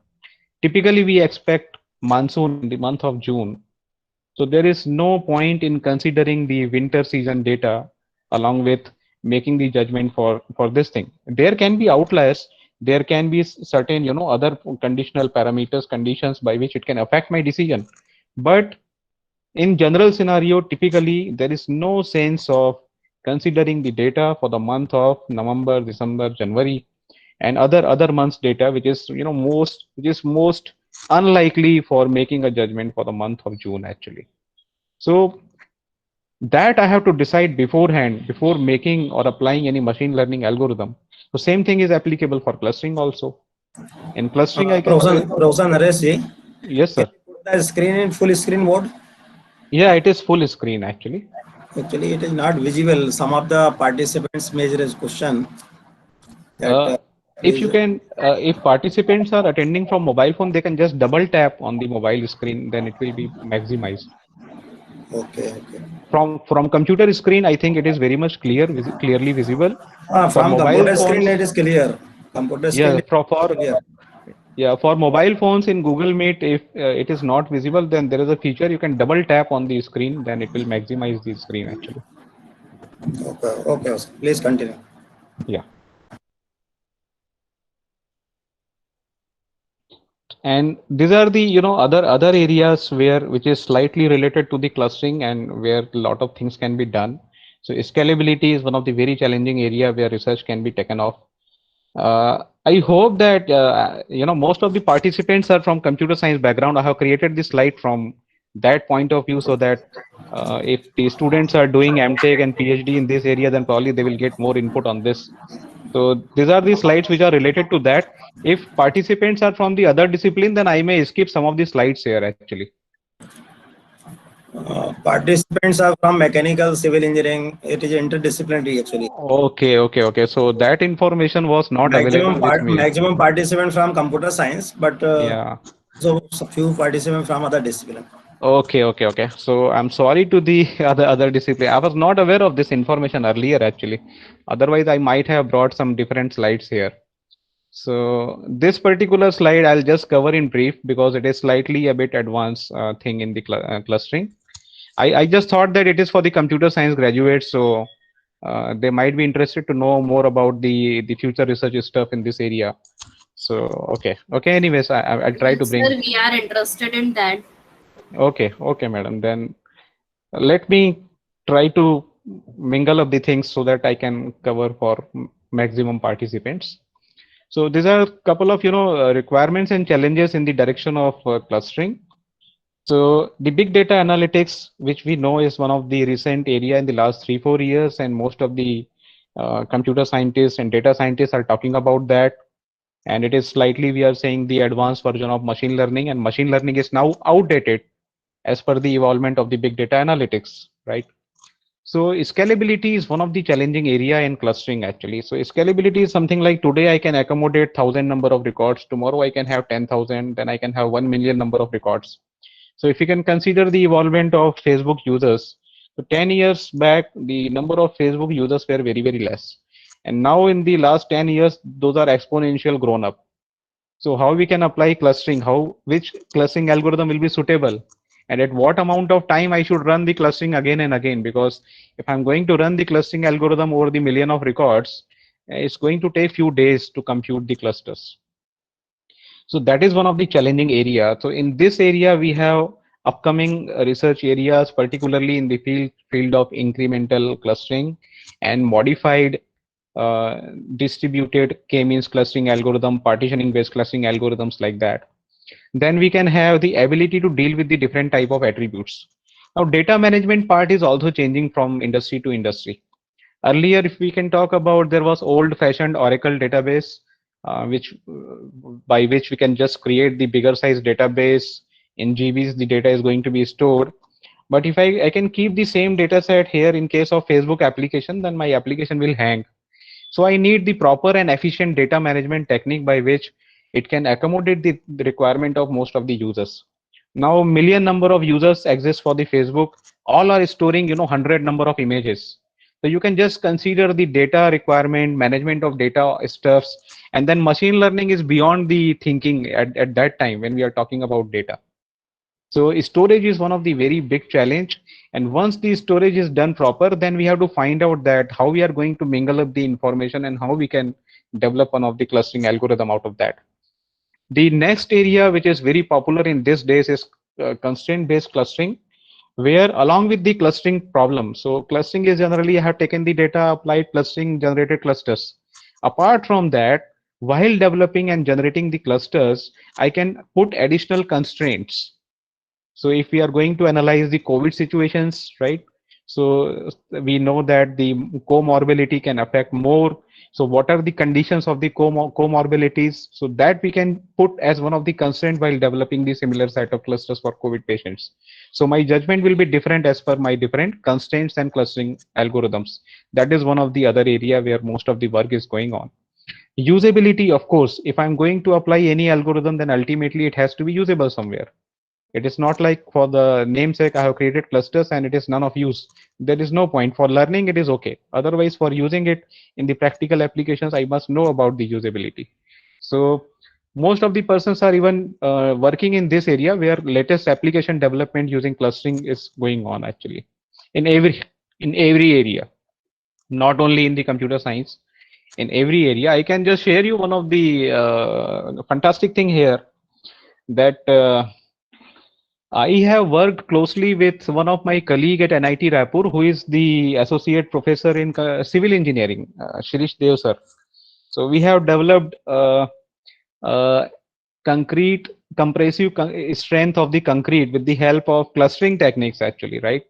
Typically, we expect monsoon in the month of June. So there is no point in considering the winter season data along with making the judgment for this thing. There can be outliers. There can be certain, other conditional parameters, conditions by which it can affect my decision. But in general scenario, typically there is no sense of considering the data for the month of November, December, January, and other months data, which is most unlikely for making a judgment for the month of June actually. So that I have to decide beforehand before making or applying any machine learning algorithm. So same thing is applicable for clustering also. In clustering, I can say, Professor Naresh ji, yes, can sir. you put the screen in full screen mode? Yeah, it is full screen actually. Actually, it is not visible. Some of the participants made a question that If you can, if participants are attending from mobile phone, they can just double tap on the mobile screen, then it will be maximized. okay. From computer screen, I think it is very much clearly visible. For From mobile computer screen, phones, it is clear. Computer screen yeah, is not clear. for mobile phones in Google Meet, if it is not visible, then there is a feature you can double tap on the screen, then it will maximize the screen actually. Okay. Please continue. Yeah. And these are the other areas which is slightly related to the clustering and where a lot of things can be done. So scalability is one of the very challenging area where research can be taken off. I hope that most of the participants are from computer science background. I have created this slide from that point of view, so that if the students are doing MTech and PhD in this area, then probably they will get more input on this. So these are the slides which are related to that. If participants are from the other discipline, then I may skip some of the slides here actually. Participants are from mechanical, civil engineering. It is interdisciplinary actually. Okay. So that information was not available with me. Maximum participant from computer science, but Yeah. so few participants from other discipline. Okay. So I'm sorry to the other discipline. I was not aware of this information earlier actually. Otherwise, I might have brought some different slides here. So this particular slide I'll just cover in brief because it is slightly a bit advanced thing in the clustering. I just thought that it is for the computer science graduates, so they might be interested to know more about the future research stuff in this area. So okay. Anyways, I'll try to Yes, bring. sir, we are interested in that. Okay, madam. Then let me try to mingle up the things so that I can cover for maximum participants. So these are a couple of requirements and challenges in the direction of clustering. So the big data analytics, which we know is one of the recent area in the last 3-4 years, and most of the computer scientists and data scientists are talking about that. And it is slightly, we are saying, the advanced version of machine learning, and machine learning is now outdated as per the evolvement of the big data analytics, right? So scalability is one of the challenging area in clustering actually. So scalability is something like today I can accommodate 1,000 number of records, tomorrow I can have 10,000, then I can have 1 million number of records. So if you can consider the evolvement of Facebook users, so 10 years back, the number of Facebook users were very, very less. And now in the last 10 years, those are exponential grown up. So how we can apply clustering, which clustering algorithm will be suitable, and at what amount of time I should run the clustering again and again, because if I'm going to run the clustering algorithm over the million of records, it's going to take few days to compute the clusters. So that is one of the challenging area. So in this area, we have upcoming research areas, particularly in the field of incremental clustering and modified distributed k-means clustering algorithm, partitioning based clustering algorithms like that. Then we can have the ability to deal with the different type of attributes. Now data management part is also changing from industry to industry. Earlier, if we can talk about, there was old fashioned Oracle database, by which we can just create the bigger size database. In GBs, the data is going to be stored. But if I can keep the same data set here in case of Facebook application, then my application will hang. So I need the proper and efficient data management technique by which it can accommodate the requirement of most of the users. Now, million number of users exist for the Facebook. All are storing, 100 number of images. So you can just consider the data requirement, management of data stuffs, and then machine learning is beyond the thinking at that time when we are talking about data. So storage is one of the very big challenge. And once the storage is done proper, then we have to find out that how we are going to mingle up the information and how we can develop one of the clustering algorithm out of that. The next area which is very popular in these days is constraint based clustering, where along with the clustering problem, so clustering is generally I have taken the data, applied clustering, generated clusters. Apart from that, while developing and generating the clusters, I can put additional constraints. So if we are going to analyze the COVID situations, right? So we know that the comorbidity can affect more. So what are the conditions of the comorbidities? So that we can put as one of the constraints while developing the similar set of clusters for COVID patients. So my judgment will be different as per my different constraints and clustering algorithms. That is one of the other area where most of the work is going on. Usability, of course, if I'm going to apply any algorithm, then ultimately it has to be usable somewhere. It is not like for the namesake I have created clusters and it is none of use. There is no point. For learning it is okay. Otherwise, for using it in the practical applications, I must know about the usability. So most of the persons are even working in this area where latest application development using clustering is going on actually in every area, not only in the computer science. In every area, I can just share you one of the fantastic thing here that I have worked closely with one of my colleague at NIT Raipur, who is the associate professor in civil engineering, Shirish Dev sir. So we have developed concrete compressive strength of the concrete with the help of clustering techniques actually, right?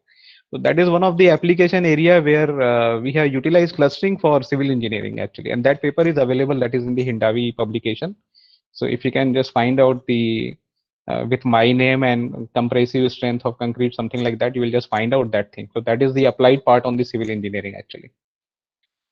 So that is one of the application area where we have utilized clustering for civil engineering actually, and that paper is available, that is in the Hindawi publication. So if you can just find out the with my name and compressive strength of concrete, something like that, you will just find out that thing. So that is the applied part on the civil engineering actually.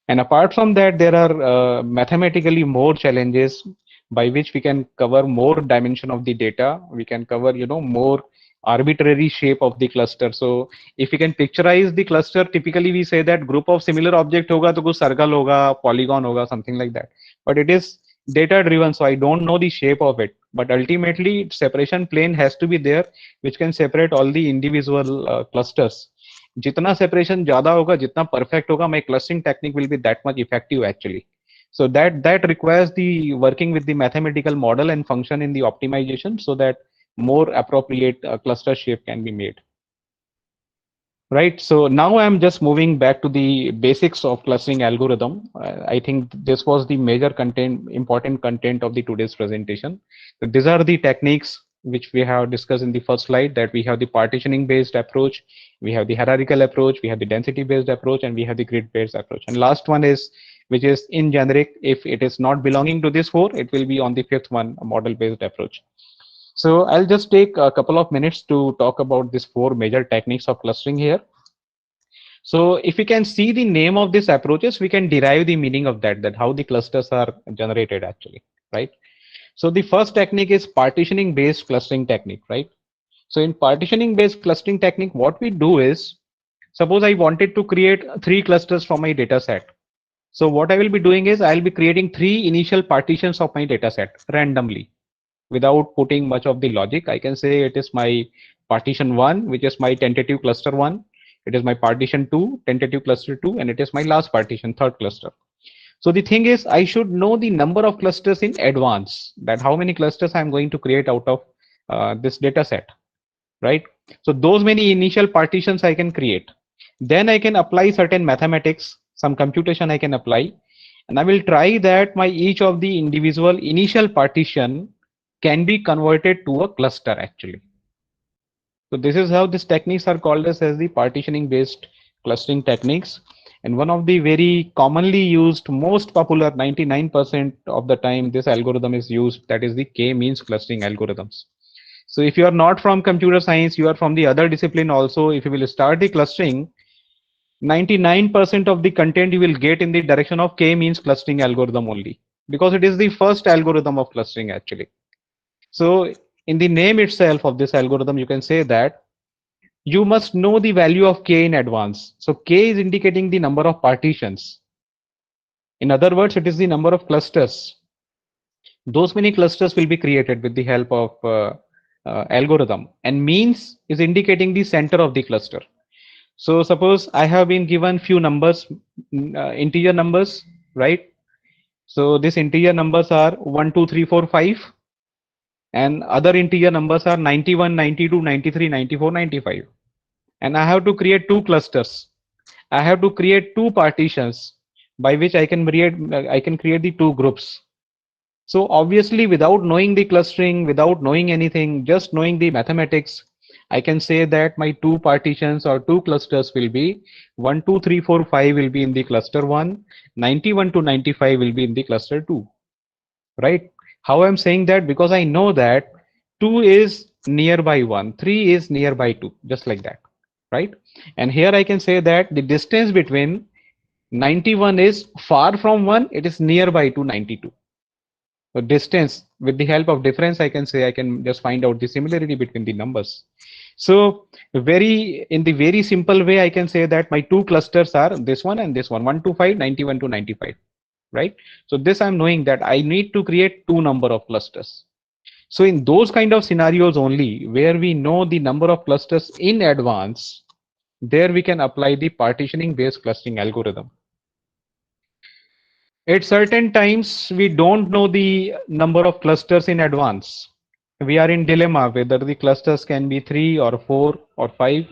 And apart from that, there are mathematically more challenges by which we can cover more dimension of the data. We can cover, more arbitrary shape of the cluster. So if we can picturize the cluster, typically we say that group of similar object hoga to kuch circle hoga, polygon hoga, something like that. But it is data driven, so I don't know the shape of it, but ultimately separation plane has to be there which can separate all the individual clusters. Jitna separation zyada hoga, jitna perfect hoga, my clustering technique will be that much effective actually. So that requires the working with the mathematical model and function in the optimization so that more appropriate cluster shape can be made. Right, so now I'm just moving back to the basics of clustering algorithm. I think this was the major content, important content of the today's presentation. So these are the techniques which we have discussed in the first slide, that we have the partitioning based approach, we have the hierarchical approach, we have the density based approach, and we have the grid based approach. And last one is, which is in generic, if it is not belonging to this four, it will be on the fifth one, a model based approach. So I'll just take a couple of minutes to talk about these four major techniques of clustering here. So if we can see the name of these approaches, we can derive the meaning of that how the clusters are generated actually, right? So the first technique is partitioning based clustering technique, right? So in partitioning based clustering technique, what we do is, suppose I wanted to create 3 clusters from my data set. So what I will be doing is I'll be creating 3 initial partitions of my data set randomly, without putting much of the logic. I can say it is my partition 1, which is my tentative cluster 1. It is my partition 2, tentative cluster 2, and it is my last partition, third cluster. So the thing is, I should know the number of clusters in advance, that how many clusters I'm going to create out of this data set, right? So those many initial partitions I can create. Then I can apply certain mathematics, some computation I can apply, and I will try that my each of the individual initial partition can be converted to a cluster actually. So this is how these techniques are called as the partitioning based clustering techniques. And one of the very commonly used, most popular, 99% of the time this algorithm is used, that is the k-means clustering algorithms. So if you are not from computer science, you are from the other discipline also, if you will start the clustering, 99% of the content you will get in the direction of k-means clustering algorithm only, because it is the first algorithm of clustering actually. So in the name itself of this algorithm, you can say that you must know the value of k in advance. So k is indicating the number of partitions. In other words, it is the number of clusters. Those many clusters will be created with the help of algorithm, and means is indicating the center of the cluster. So suppose I have been given few numbers, integer numbers, right? So these integer numbers are 1, 2, 3, 4, 5. And other integer numbers are 91, 92, 93, 94, 95. And I have to create 2 clusters. I have to create 2 partitions by which I can create the 2 groups. So obviously, without knowing the clustering, without knowing anything, just knowing the mathematics, I can say that my 2 partitions or 2 clusters will be 1, 2, 3, 4, 5 will be in the cluster 1, 91 to 95 will be in the cluster 2, right? How I'm saying that? Because I know that 2 is nearby 1, 3 is nearby 2, just like that, right? And here I can say that the distance between 91 is far from 1, it is nearby to 92. So distance, with the help of difference, I can say I can just find out the similarity between the numbers. So in the very simple way, I can say that my 2 clusters are this one and this one, 1 to 5, 91 to 95. Right? So this I'm knowing that I need to create 2 number of clusters. So in those kind of scenarios only, where we know the number of clusters in advance, there we can apply the partitioning based clustering algorithm. At certain times, we don't know the number of clusters in advance. We are in dilemma whether the clusters can be 3 or 4 or 5.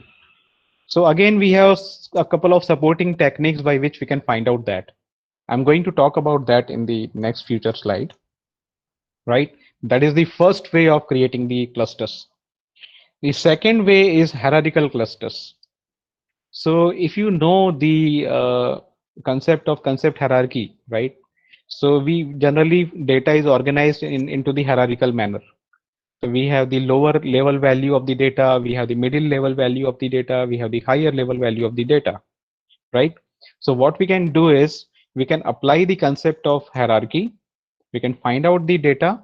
So again, we have a couple of supporting techniques by which we can find out that. I'm going to talk about that in the next future slide, right? That is the first way of creating the clusters. The second way is hierarchical clusters. So if you know the concept of concept hierarchy, right? So we generally data is organized into the hierarchical manner. So we have the lower level value of the data, we have the middle level value of the data, we have the higher level value of the data, right? So what we can do is we can apply the concept of hierarchy, we can find out the data,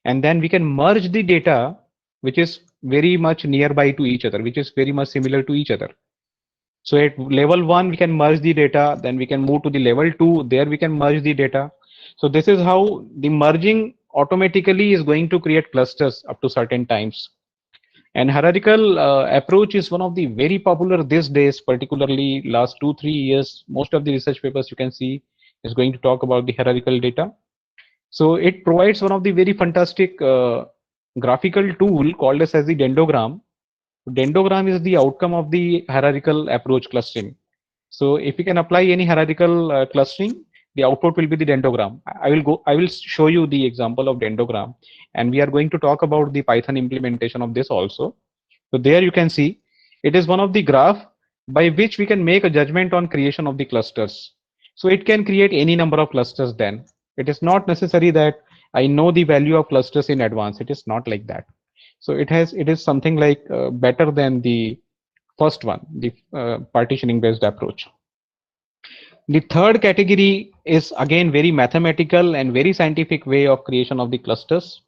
and then we can merge the data which is very much nearby to each other, which is very much similar to each other. So at level 1 we can merge the data, then we can move to the level 2, there we can merge the data. So this is how the merging automatically is going to create clusters up to certain times. And hierarchical approach is one of the very popular these days, particularly last 2-3 years. Most of the research papers you can see is going to talk about the hierarchical data. So it provides one of the very fantastic graphical tool called as the dendrogram. Dendrogram is the outcome of the hierarchical approach clustering. So if you can apply any hierarchical clustering, the output will be the dendrogram. I will show you the example of dendrogram, and we are going to talk about the Python implementation of this also. So there you can see it is one of the graph by which we can make a judgment on creation of the clusters. So it can create any number of clusters then. It is not necessary that I know the value of clusters in advance. It is not like that. So it is something like better than the first one, the partitioning based approach. The third category is again very mathematical and very scientific way of creation of the clusters.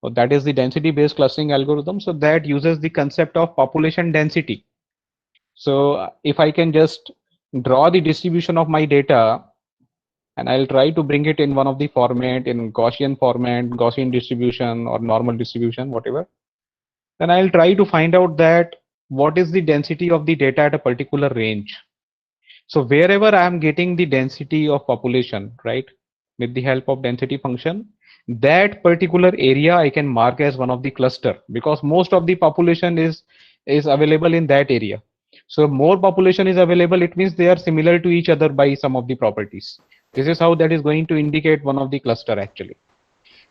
So that is the density based clustering algorithm. So that uses the concept of population density. So if I can just draw the distribution of my data, and I'll try to bring it in one of the format, in Gaussian format, Gaussian distribution or normal distribution, whatever. Then I'll try to find out that what is the density of the data at a particular range. So wherever I am getting the density of population, right, with the help of density function, that particular area I can mark as one of the cluster, because most of the population is available in that area. So more population is available, it means they are similar to each other by some of the properties. This is how that is going to indicate one of the cluster actually.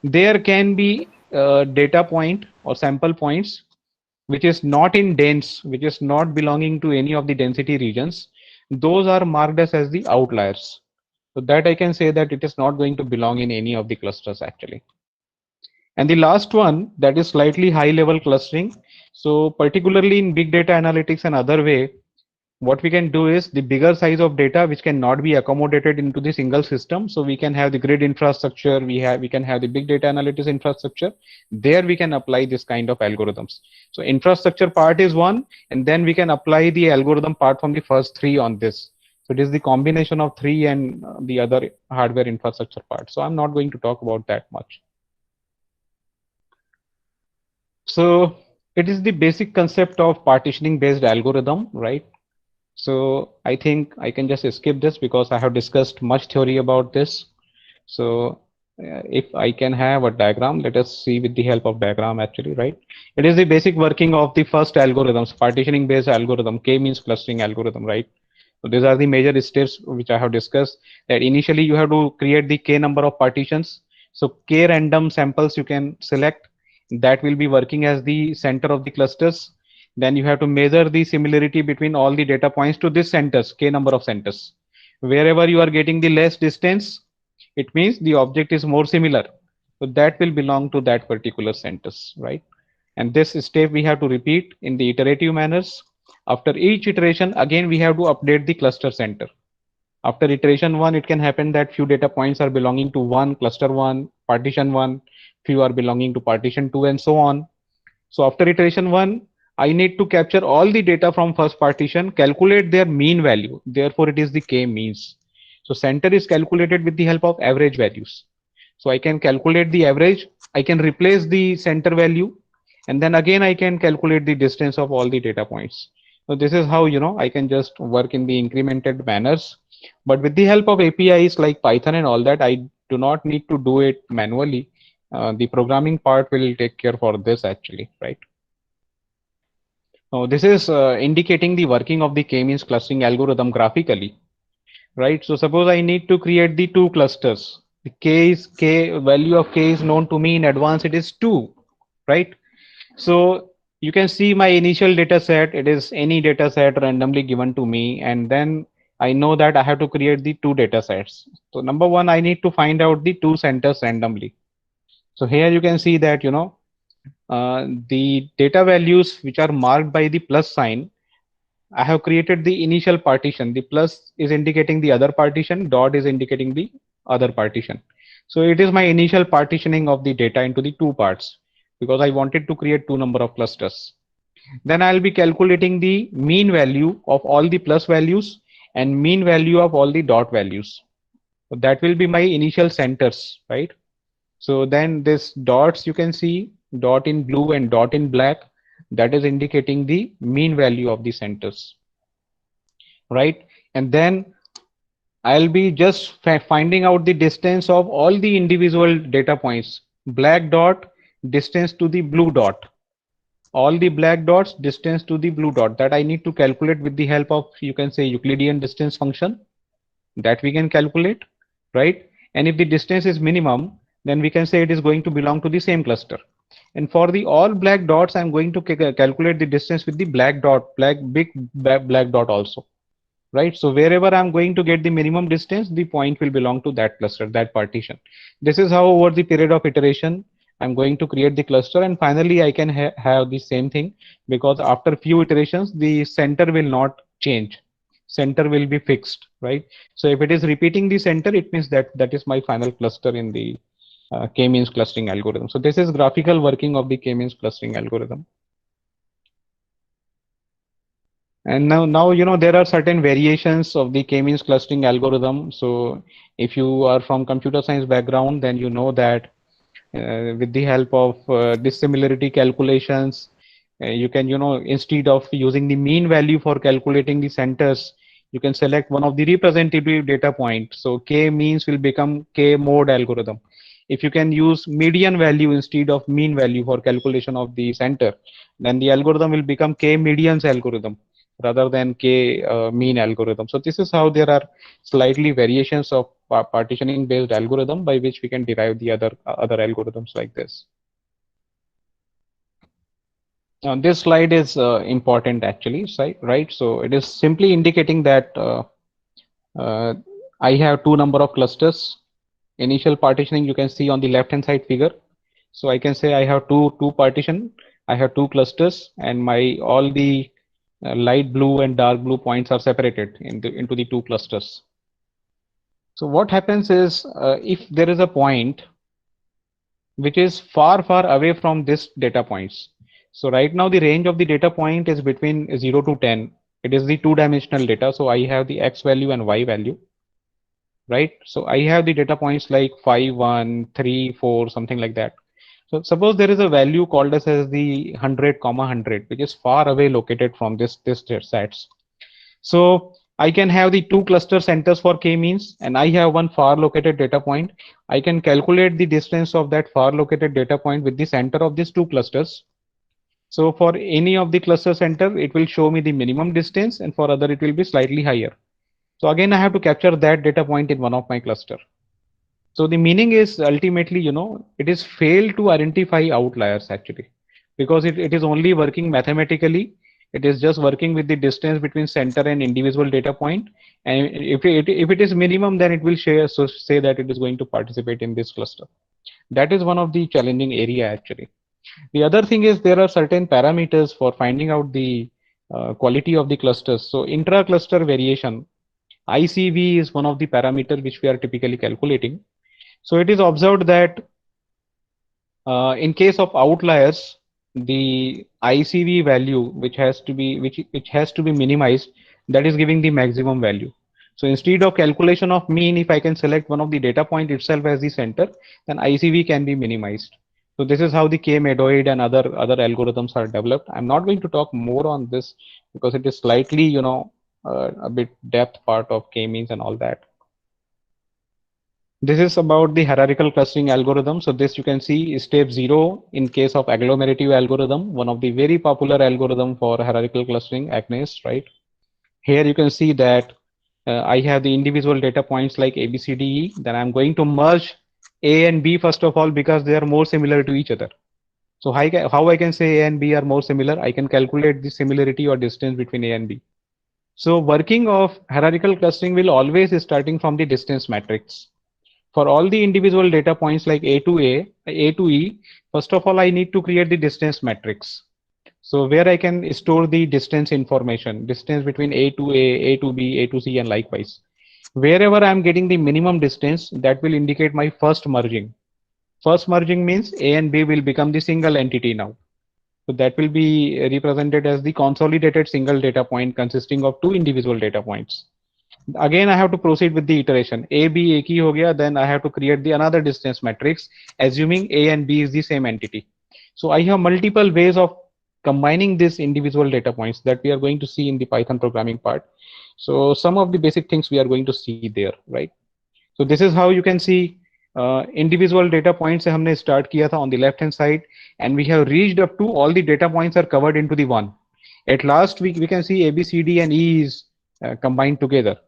There can be data point or sample points which is not in dense, which is not belonging to any of the density regions. Those are marked as the outliers. So that I can say that it is not going to belong in any of the clusters actually. And the last one, that is slightly high level clustering. So particularly in big data analytics and other way, what we can do is the bigger size of data which cannot be accommodated into the single system. So we can have the grid infrastructure, we can have the big data analytics infrastructure. There we can apply this kind of algorithms. So infrastructure part is one, and then we can apply the algorithm part from the first three on this. So it is the combination of three and the other hardware infrastructure part. So I'm not going to talk about that much. So it is the basic concept of partitioning based algorithm, right? So I think I can just skip this because I have discussed much theory about this. So if I can have a diagram, let us see with the help of diagram actually, right? It is the basic working of the first algorithms, partitioning based algorithm. K means clustering algorithm, right? So these are the major steps which I have discussed. That initially you have to create the K number of partitions. So K random samples you can select, that will be working as the center of the clusters. Then you have to measure the similarity between all the data points to this centers, K number of centers. Wherever you are getting the less distance, it means the object is more similar. So that will belong to that particular centers, right? And this step we have to repeat in the iterative manners. After each iteration, again, we have to update the cluster center. After iteration one, it can happen that few data points are belonging to one, cluster one, partition one, few are belonging to partition two, and so on. So after iteration one, I need to capture all the data from first partition, calculate their mean value. Therefore, it is the K means. So center is calculated with the help of average values. So I can calculate the average, I can replace the center value, and then again I can calculate the distance of all the data points. So this is how, I can just work in the incremented manners. But with the help of APIs like Python and all that, I do not need to do it manually. The programming part will take care for this actually, right? Now this is indicating the working of the K-means clustering algorithm graphically, right? So suppose I need to create the two clusters. The K value of K is known to me in advance, it is 2, right? So you can see my initial data set, it is any data set randomly given to me, and then I know that I have to create the two data sets. So number one, I need to find out the two centers randomly. So here you can see that, the data values which are marked by the plus sign, I have created the initial partition. The plus is indicating the other partition, dot is indicating the other partition. So it is my initial partitioning of the data into the two parts because I wanted to create two number of clusters. Then I'll be calculating the mean value of all the plus values and mean value of all the dot values. So that will be my initial centers, right? So then this dots you can see, dot in blue and dot in black, that is indicating the mean value of the centers, right? And then I'll be just finding out the distance of all the individual data points. Black dot, distance to the blue dot. All the black dots, distance to the blue dot, that I need to calculate with the help of, you can say, Euclidean distance function, that we can calculate, right? And if the distance is minimum, then we can say it is going to belong to the same cluster. And for the all black dots, I'm going to calculate the distance with the black dot, big black dot also, right? So wherever I'm going to get the minimum distance, the point will belong to that cluster, that partition. This is how over the period of iteration, I'm going to create the cluster, and finally I can have the same thing, because after few iterations, the center will not change. Center will be fixed, right? So if it is repeating the center, it means that that is my final cluster in the k-means clustering algorithm. So this is graphical working of the k-means clustering algorithm. And now you know there are certain variations of the k-means clustering algorithm. So if you are from computer science background, then you know that with the help of dissimilarity calculations, you can, you know, instead of using the mean value for calculating the centers, you can select one of the representative data point. So k-means will become k-mode algorithm. If you can use median value instead of mean value for calculation of the center, then the algorithm will become k-medians algorithm rather than k-mean algorithm. So this is how there are slightly variations of partitioning based algorithm by which we can derive the other algorithms like this. Now this slide is important actually, right? So it is simply indicating that I have two number of clusters. Initial partitioning you can see on the left hand side figure. So I can say I have two partition, I have two clusters, and my all the light blue and dark blue points are separated into the two clusters. So what happens is if there is a point which is far away from this data points. So right now the range of the data point is between 0 to 10. It is the two-dimensional data. So I have the x value and y value, right? So I have the data points like 5, 1, 3, 4, something like that. So suppose there is a value called as the 100, 100, which is far away located from this sets. So I can have the two cluster centers for k-means, and I have one far located data point. I can calculate the distance of that far located data point with the center of these two clusters. So for any of the cluster center, it will show me the minimum distance, and for other it will be slightly higher. So again, I have to capture that data point in one of my cluster. So the meaning is ultimately, you know, it is failed to identify outliers actually, because it is only working mathematically. It is just working with the distance between center and individual data point. And if it is minimum, then it will say that it is going to participate in this cluster. That is one of the challenging area actually. The other thing is there are certain parameters for finding out the quality of the clusters. So intra-cluster variation, ICV is one of the parameters which we are typically calculating. So it is observed that in case of outliers, the ICV value which has to be minimized, that is giving the maximum value. So instead of calculation of mean, if I can select one of the data point itself as the center, then ICV can be minimized. So this is how the k-medoid and other algorithms are developed. I'm not going to talk more on this because it is slightly, you know, a bit depth part of k-means and all that. This is about the hierarchical clustering algorithm. So this you can see is step 0 in case of agglomerative algorithm, one of the very popular algorithm for hierarchical clustering, AGNES, right? Here you can see that I have the individual data points like A, B, C, D, E. Then I'm going to merge A and B first of all because they are more similar to each other. So how I can say A and B are more similar? I can calculate the similarity or distance between A and B. So working of hierarchical clustering will always is starting from the distance matrix. For all the individual data points like A to E, first of all, I need to create the distance matrix. So where I can store the distance information, distance between A to A to B, A to C, and likewise. Wherever I'm getting the minimum distance, that will indicate my first merging. First merging means A and B will become the single entity now. So that will be represented as the consolidated single data point consisting of two individual data points. Again, I have to proceed with the iteration. A, B, एक ही हो गया, then I have to create the another distance matrix, assuming A and B is the same entity. So I have multiple ways of combining these individual data points that we are going to see in the Python programming part. So some of the basic things we are going to see there, right? So this is how you can see individual data points से हमने start किया था on the left hand side, and we have reached up to all the data points are covered into the one. At last, we can see A, B, C, D, and E is combined together.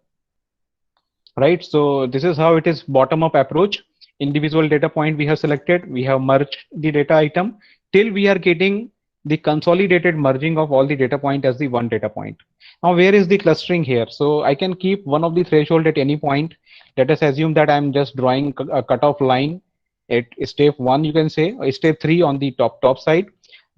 Right, so this is how it is bottom up approach. Individual data point we have selected, we have merged the data item till we are getting the consolidated merging of all the data point as the one data point. Now where is the clustering here? So I can keep one of the threshold at any point. Let us assume that I'm just drawing a cutoff line at step 1, you can say, or step 3 on the top side.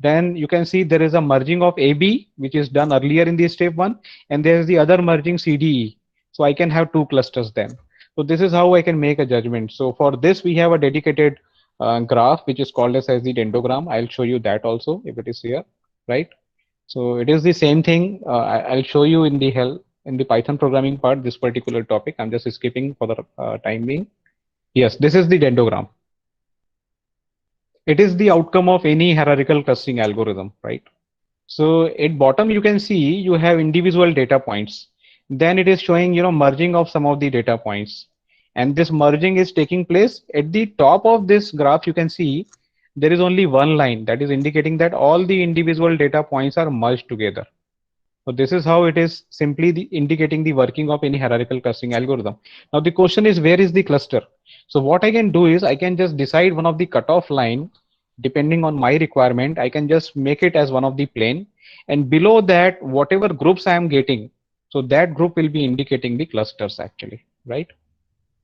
Then you can see there is a merging of AB, which is done earlier in the step 1, and there is the other merging CDE. So I can have 2 clusters then. So this is how I can make a judgment. So for this, we have a dedicated graph, which is called as the dendrogram. I'll show you that also if it is here, right? So it is the same thing. I'll show you in the Python programming part, this particular topic. I'm just skipping for the time being. Yes, this is the dendrogram. It is the outcome of any hierarchical clustering algorithm, right? So at bottom, you can see you have individual data points. Then it is showing, merging of some of the data points. And this merging is taking place at the top of this graph. You can see there is only one line that is indicating that all the individual data points are merged together. So this is how it is simply indicating the working of any hierarchical clustering algorithm. Now the question is, where is the cluster? So what I can do is I can just decide one of the cutoff line. Depending on my requirement, I can just make it as one of the plane. And below that, whatever groups I am getting, so that group will be indicating the clusters actually, right?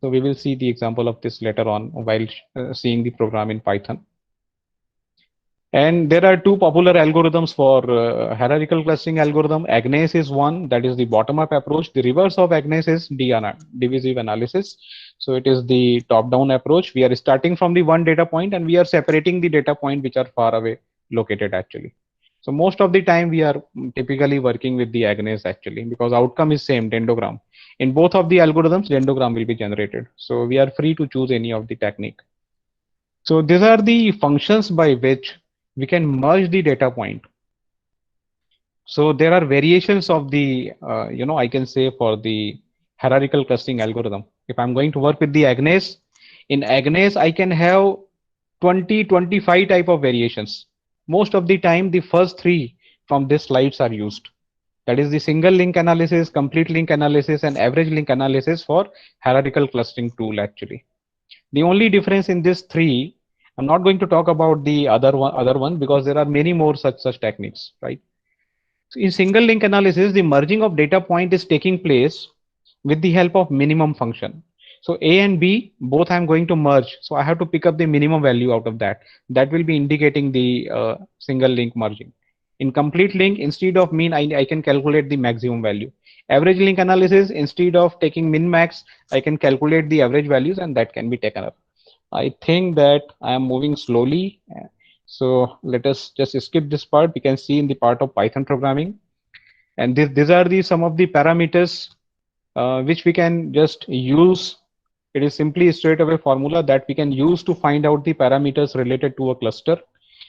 So we will see the example of this later on while seeing the program in Python. And there are 2 popular algorithms for hierarchical clustering algorithm. Agnes is one, that is the bottom-up approach. The reverse of Agnes is divisive analysis. So it is the top-down approach. We are starting from the one data point and we are separating the data point which are far away located actually. So most of the time we are typically working with the Agnes actually, because outcome is same, dendrogram. In both of the algorithms, dendrogram will be generated. So we are free to choose any of the technique. So these are the functions by which we can merge the data point. So there are variations of the, I can say for the hierarchical clustering algorithm. If I'm going to work with the Agnes, in Agnes, I can have 20, 25 type of variations. Most of the time, the first 3 from these slides are used. That is the single link analysis, complete link analysis, and average link analysis for hierarchical clustering tool actually. The only difference in these 3, I'm not going to talk about the other one because there are many more such techniques, right? So in single link analysis, the merging of data point is taking place with the help of minimum function. So A and B, both I'm going to merge. So I have to pick up the minimum value out of that. That will be indicating the single link merging. In complete link, instead of mean, I can calculate the maximum value. Average link analysis, instead of taking min max, I can calculate the average values and that can be taken up. I think that I am moving slowly. So let us just skip this part. We can see in the part of Python programming. And these are some of the parameters which we can just use. It is simply a straight away formula that we can use to find out the parameters related to a cluster.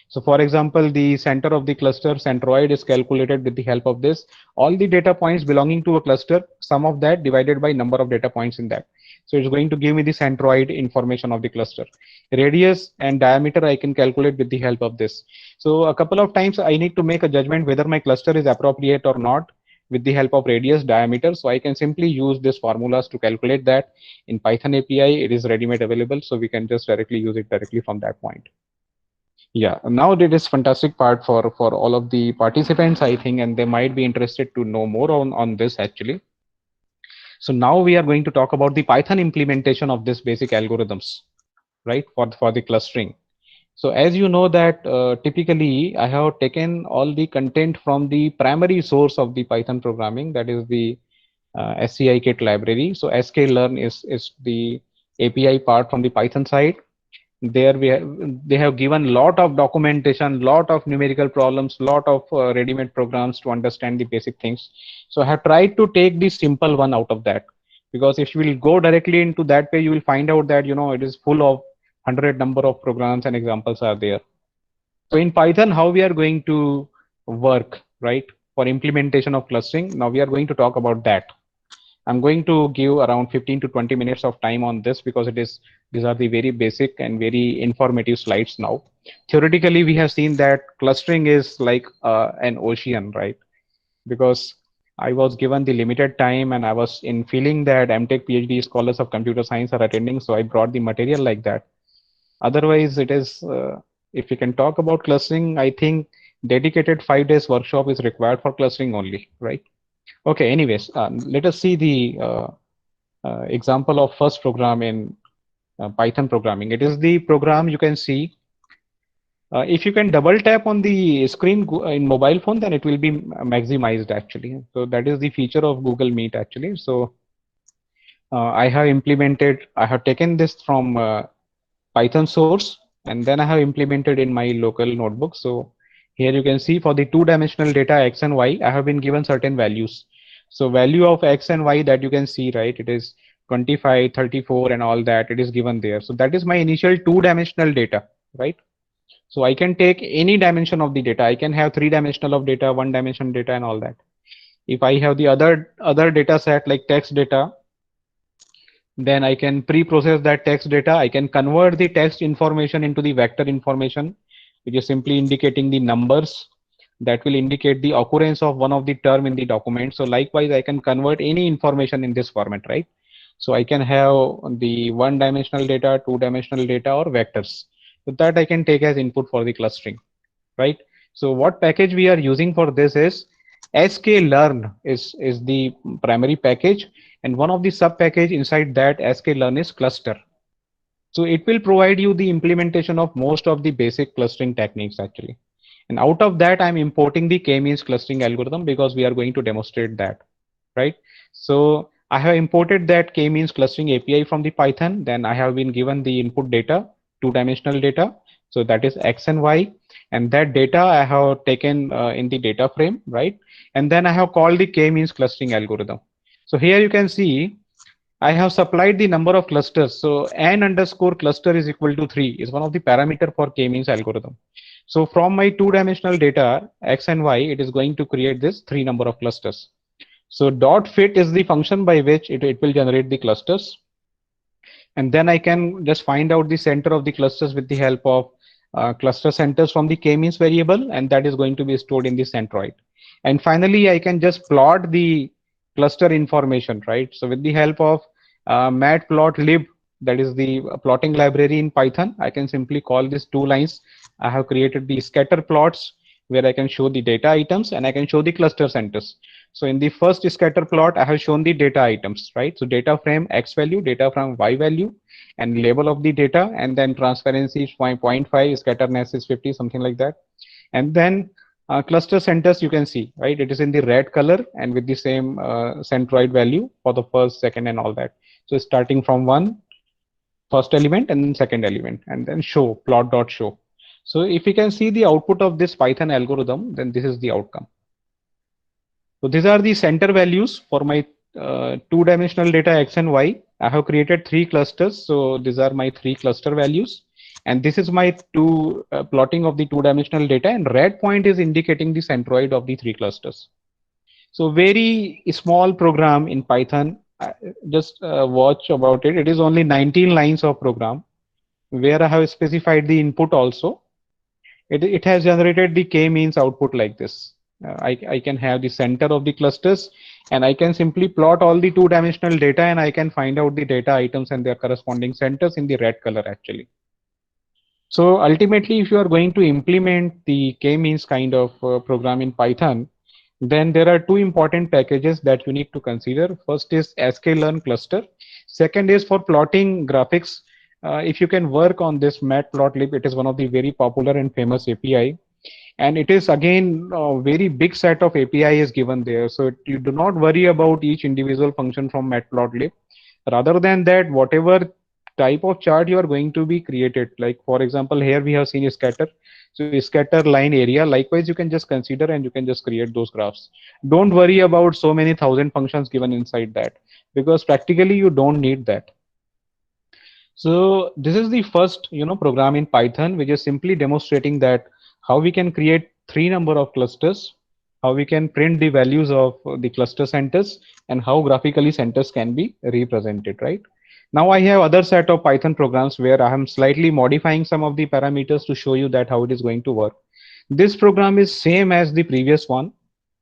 So for example, the center of the cluster, centroid, is calculated with the help of this. All the data points belonging to a cluster, sum of that divided by number of data points in that. So it's going to give me the centroid information of the cluster. Radius and diameter I can calculate with the help of this. So a couple of times I need to make a judgment whether my cluster is appropriate or not with the help of radius, diameter. So I can simply use these formulas to calculate that. In Python API, it is ready-made available. So we can just directly use it directly from that point. Yeah, now it is fantastic part for all of the participants, I think, and they might be interested to know more on this actually. So now we are going to talk about the Python implementation of this basic algorithms, right, for the clustering. So as you know that typically I have taken all the content from the primary source of the Python programming, that is the scikit library. So sklearn is the API part from the Python side. There they have given lot of documentation, lot of numerical problems, lot of ready-made programs to understand the basic things. So I have tried to take the simple one out of that, because if you will go directly into that page, you will find out that it is full of 100 number of programs and examples are there. So in Python, how we are going to work, right, for implementation of clustering? Now we are going to talk about that. I'm going to give around 15 to 20 minutes of time on this, because these are the very basic and very informative slides now. Theoretically, we have seen that clustering is like an ocean, right? Because I was given the limited time and I was in feeling that MTech PhD scholars of computer science are attending, so I brought the material like that. Otherwise, it is, if we can talk about clustering, I think dedicated 5 days workshop is required for clustering only, right? Okay, anyways, let us see the example of first program in Python programming. It is the program you can see. If you can double tap on the screen in mobile phone, then it will be maximized actually. So that is the feature of Google Meet actually. So I have taken this from Python source, and then I have implemented in my local notebook. So here you can see for the two-dimensional data x and y, I have been given certain values. So value of x and y that you can see, right? It is 25, 34 and all that, it is given there. So that is my initial two-dimensional data, right? So I can take any dimension of the data. I can have three-dimensional of data, one-dimension data and all that. If I have the other data set like text data, then I can pre-process that text data. I can convert the text information into the vector information, which is simply indicating the numbers that will indicate the occurrence of one of the term in the document. So likewise, I can convert any information in this format, right? So I can have the one-dimensional data, two-dimensional data, or vectors. So that I can take as input for the clustering, right? So what package we are using for this is sklearn is the primary package, and one of the sub package inside that sklearn is cluster. So it will provide you the implementation of most of the basic clustering techniques actually. And out of that, I'm importing the k-means clustering algorithm because we are going to demonstrate that, right? So I have imported that k-means clustering API from the Python. Then I have been given the input data, two-dimensional data. So that is x and y, and that data I have taken in the data frame, right? And then I have called the k-means clustering algorithm. So here you can see I have supplied the number of clusters. So n underscore cluster is equal to 3 is one of the parameter for k-means algorithm. So from my two-dimensional data x and y, it is going to create this 3 number of clusters. So dot fit is the function by which it will generate the clusters. And then I can just find out the center of the clusters with the help of cluster centers from the k-means variable, and that is going to be stored in the centroid. And finally, I can just plot the cluster information, right? So with the help of matplotlib, that is the plotting library in Python, I can simply call these two lines. I have created the scatter plots where I can show the data items and I can show the cluster centers. So in the first scatter plot, I have shown the data items, right? So data frame X value, data frame Y value, and label of the data, and then transparency is 0.5, scatterness is 50, something like that. And then cluster centers, you can see, right? It is in the red color and with the same centroid value for the first, second, and all that. So starting from first element and then second element, and then show plot.show. So if you can see the output of this Python algorithm, then this is the outcome. So these are the center values for my two-dimensional data x and y. I have created 3 clusters. So these are my 3 cluster values. And this is my plotting of the two-dimensional data, and red point is indicating the centroid of the 3 clusters. So very small program in Python. Just watch about it. It is only 19 lines of program where I have specified the input also. It has generated the k-means output like this. I can have the center of the clusters, and I can simply plot all the two-dimensional data, and I can find out the data items and their corresponding centers in the red color actually. So ultimately, if you are going to implement the k-means kind of program in Python, then there are 2 important packages that you need to consider. First is sklearn cluster. Second is for plotting graphics. If you can work on this matplotlib, it is one of the very popular and famous API. And it is again a very big set of API is given there. So you do not worry about each individual function from matplotlib. Rather than that, whatever type of chart you are going to be created. Like for example, here we have seen a scatter. So scatter line area, likewise, you can just consider and you can just create those graphs. Don't worry about so many thousand functions given inside that, because practically you don't need that. So this is the first, program in Python, which is simply demonstrating that how we can create 3 number of clusters, how we can print the values of the cluster centers, and how graphically centers can be represented, right? Now I have other set of Python programs where I am slightly modifying some of the parameters to show you that how it is going to work. This program is same as the previous one.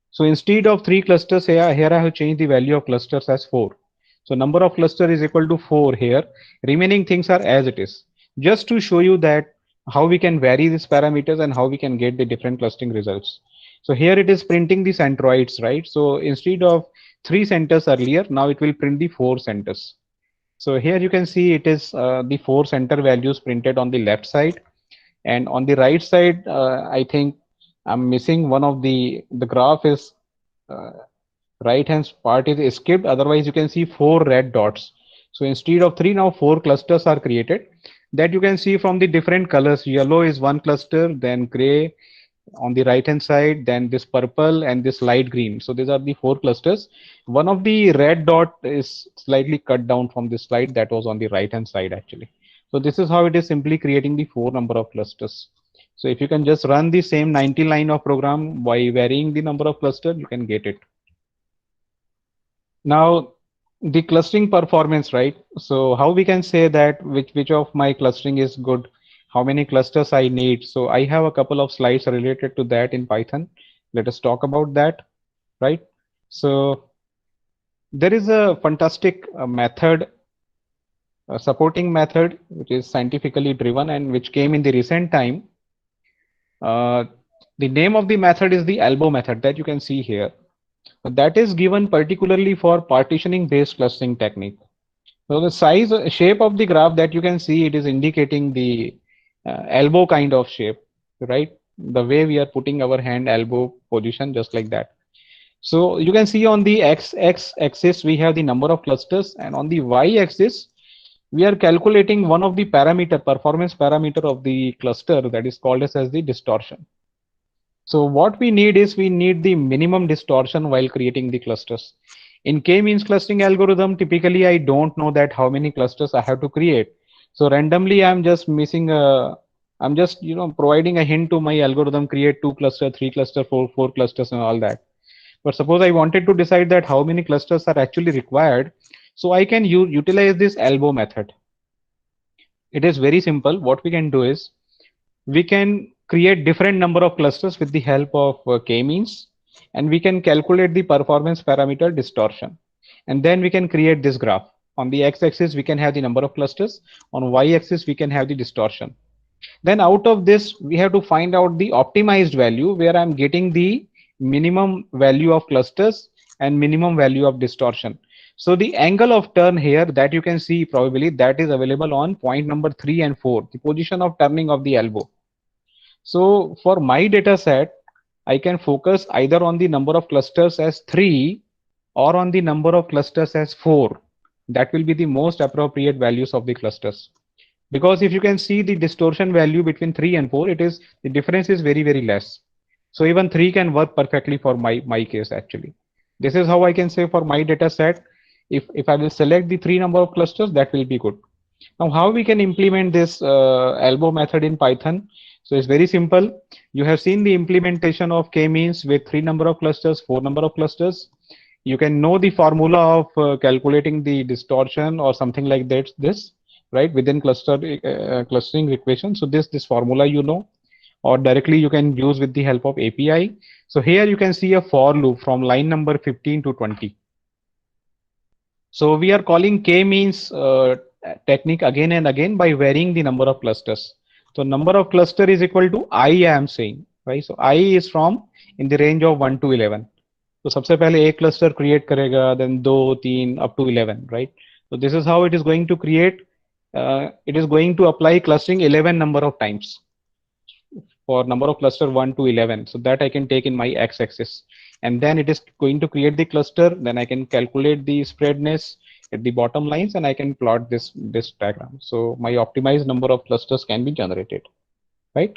So instead of 3 clusters here I have changed the value of clusters as 4. So number of cluster is equal to 4 here. Remaining things are as it is. Just to show you that how we can vary these parameters and how we can get the different clustering results. So here it is printing the centroids, right? So instead of 3 centers earlier, now it will print the 4 centers. So here you can see it is the 4 center values printed on the left side, and on the right side, I think I'm missing one of the graph is right hand part is skipped. Otherwise, you can see 4 red dots. So instead of 3, now 4 clusters are created that you can see from the different colors. Yellow is one cluster, then gray on the right hand side, then this purple and this light green. So these are the 4 clusters. One of the red dot is slightly cut down from this slide that was on the right hand side actually. So this is how it is simply creating the 4 number of clusters. So if you can just run the same 90 line of program by varying the number of clusters, you can get it. Now the clustering performance, right? So how we can say that which of my clustering is good, how many clusters I need. So I have a couple of slides related to that in Python. Let us talk about that, right? So there is a fantastic method, a supporting method, which is scientifically driven and which came in the recent time. The name of the method is the elbow method that you can see here. That is given particularly for partitioning based clustering technique. So the size, shape of the graph that you can see, it is indicating the elbow kind of shape, right? The way we are putting our hand elbow position, just like that. So you can see on the x axis, we have the number of clusters, and on the y axis, we are calculating one of the performance parameter of the cluster that is called as the distortion. So what we need is we need the minimum distortion while creating the clusters. In k-means clustering algorithm, typically I don't know that how many clusters I have to create. So randomly I'm just missing I'm just providing a hint to my algorithm, create 2 cluster, 3 cluster, 4 clusters and all that. But suppose I wanted to decide that how many clusters are actually required, so I can utilize this elbow method. It is very simple. What we can do is we can create different number of clusters with the help of k-means, and we can calculate the performance parameter distortion. And then we can create this graph. On the x-axis, we can have the number of clusters. On y-axis, we can have the distortion. Then out of this, we have to find out the optimized value where I'm getting the minimum value of clusters and minimum value of distortion. So the angle of turn here that you can see probably that is available on point number 3 and 4, the position of turning of the elbow. So for my data set, I can focus either on the number of clusters as 3 or on the number of clusters as 4. That will be the most appropriate values of the clusters. Because if you can see the distortion value between 3 and 4, the difference is very, very less. So even 3 can work perfectly for my case actually. This is how I can say for my data set, if I will select the 3 number of clusters, that will be good. Now how we can implement this elbow method in Python? So it's very simple. You have seen the implementation of k-means with 3 number of clusters, 4 number of clusters. You can know the formula of calculating the distortion or something like that, right, within clustering equation. So this formula or directly you can use with the help of API. So here you can see a for loop from line number 15 to 20. So we are calling k-means technique again and again by varying the number of clusters. So number of cluster is equal to I am saying, right? So I is from in the range of 1 to 11. So सबसे पहले एक cluster create करेगा, then 2, 3 up to 11, right? So this is how it is going to create. It is going to apply clustering 11 number of times for number of cluster 1 to 11. So that I can take in my x-axis, and then it is going to create the cluster. Then I can calculate the spreadness, at the bottom lines, and I can plot this diagram. So my optimized number of clusters can be generated, right?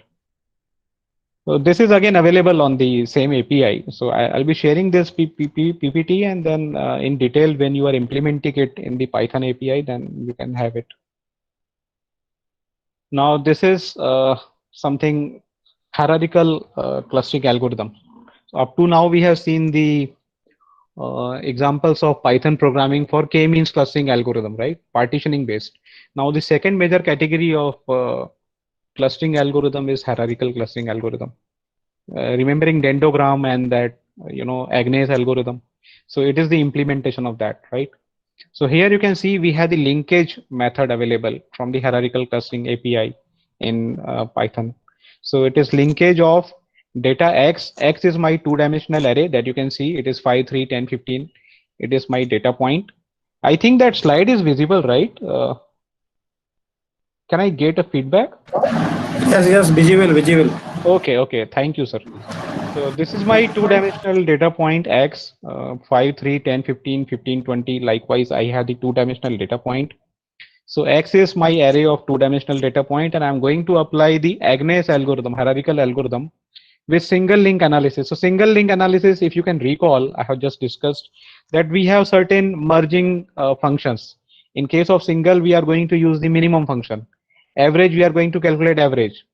So this is again available on the same API. So I'll be sharing this PPT, and then in detail when you are implementing it in the Python API, then you can have it. Now this is something hierarchical clustering algorithm. So up to now we have seen the examples of Python programming for k-means clustering algorithm, right? Partitioning based. Now the second major category of clustering algorithm is hierarchical clustering algorithm. Remembering dendrogram and that Agnes algorithm. So it is the implementation of that, right? So here you can see we have the linkage method available from the hierarchical clustering API in Python. So it is linkage of data x. X is my two-dimensional array that you can see. It is 5, 3, 10, 15. It is my data point. I think that slide is visible, right? Can I get a feedback? Yes, visible. Okay. Thank you, sir. So this is my two-dimensional data point x, 5, 3, 10, 15, 15, 20. Likewise, I have the two-dimensional data point. So x is my array of two-dimensional data point, and I'm going to apply the Agnes algorithm, hierarchical algorithm, with single link analysis. So single link analysis, if you can recall, I have just discussed that we have certain merging functions. In case of single, we are going to use the minimum function. Average, we are going to calculate average.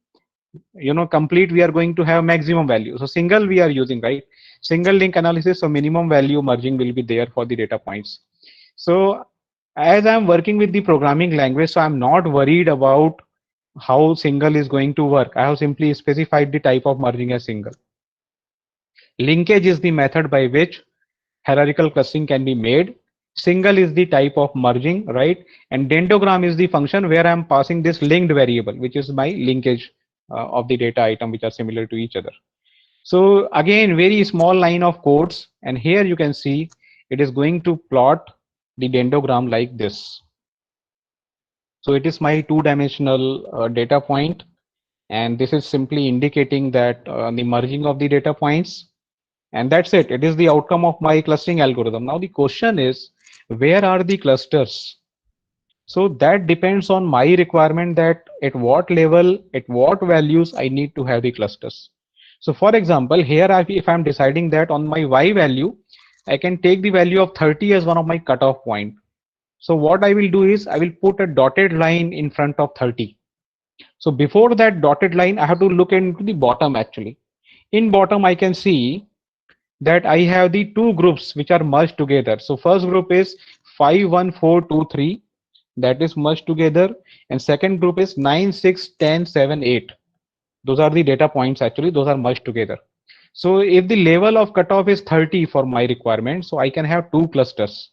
Complete, we are going to have maximum value. So single we are using, right? Single link analysis, so minimum value merging will be there for the data points. So as I'm working with the programming language, so I'm not worried about how single is going to work. I have simply specified the type of merging as single. Linkage is the method by which hierarchical clustering can be made. Single is the type of merging, right? And dendrogram is the function where I'm passing this linked variable, which is my linkage of the data item, which are similar to each other. So again, very small line of codes, and here you can see it is going to plot the dendrogram like this. So it is my two-dimensional data point, and this is simply indicating that the merging of the data points, and that's it. It is the outcome of my clustering algorithm. Now the question is, where are the clusters? So that depends on my requirement, that at what level, at what values I need to have the clusters. So for example, here if I'm deciding that on my y value, I can take the value of 30 as one of my cutoff point. So what I will do is I will put a dotted line in front of 30. So before that dotted line, I have to look into the bottom actually. In bottom, I can see that I have the two groups which are merged together. So first group is 5, 1, 4, 2, 3. That is merged together, and second group is 9, 6, 10, 7, 8. Those are the data points actually, those are merged together. So if the level of cutoff is 30 for my requirement, so I can have two clusters.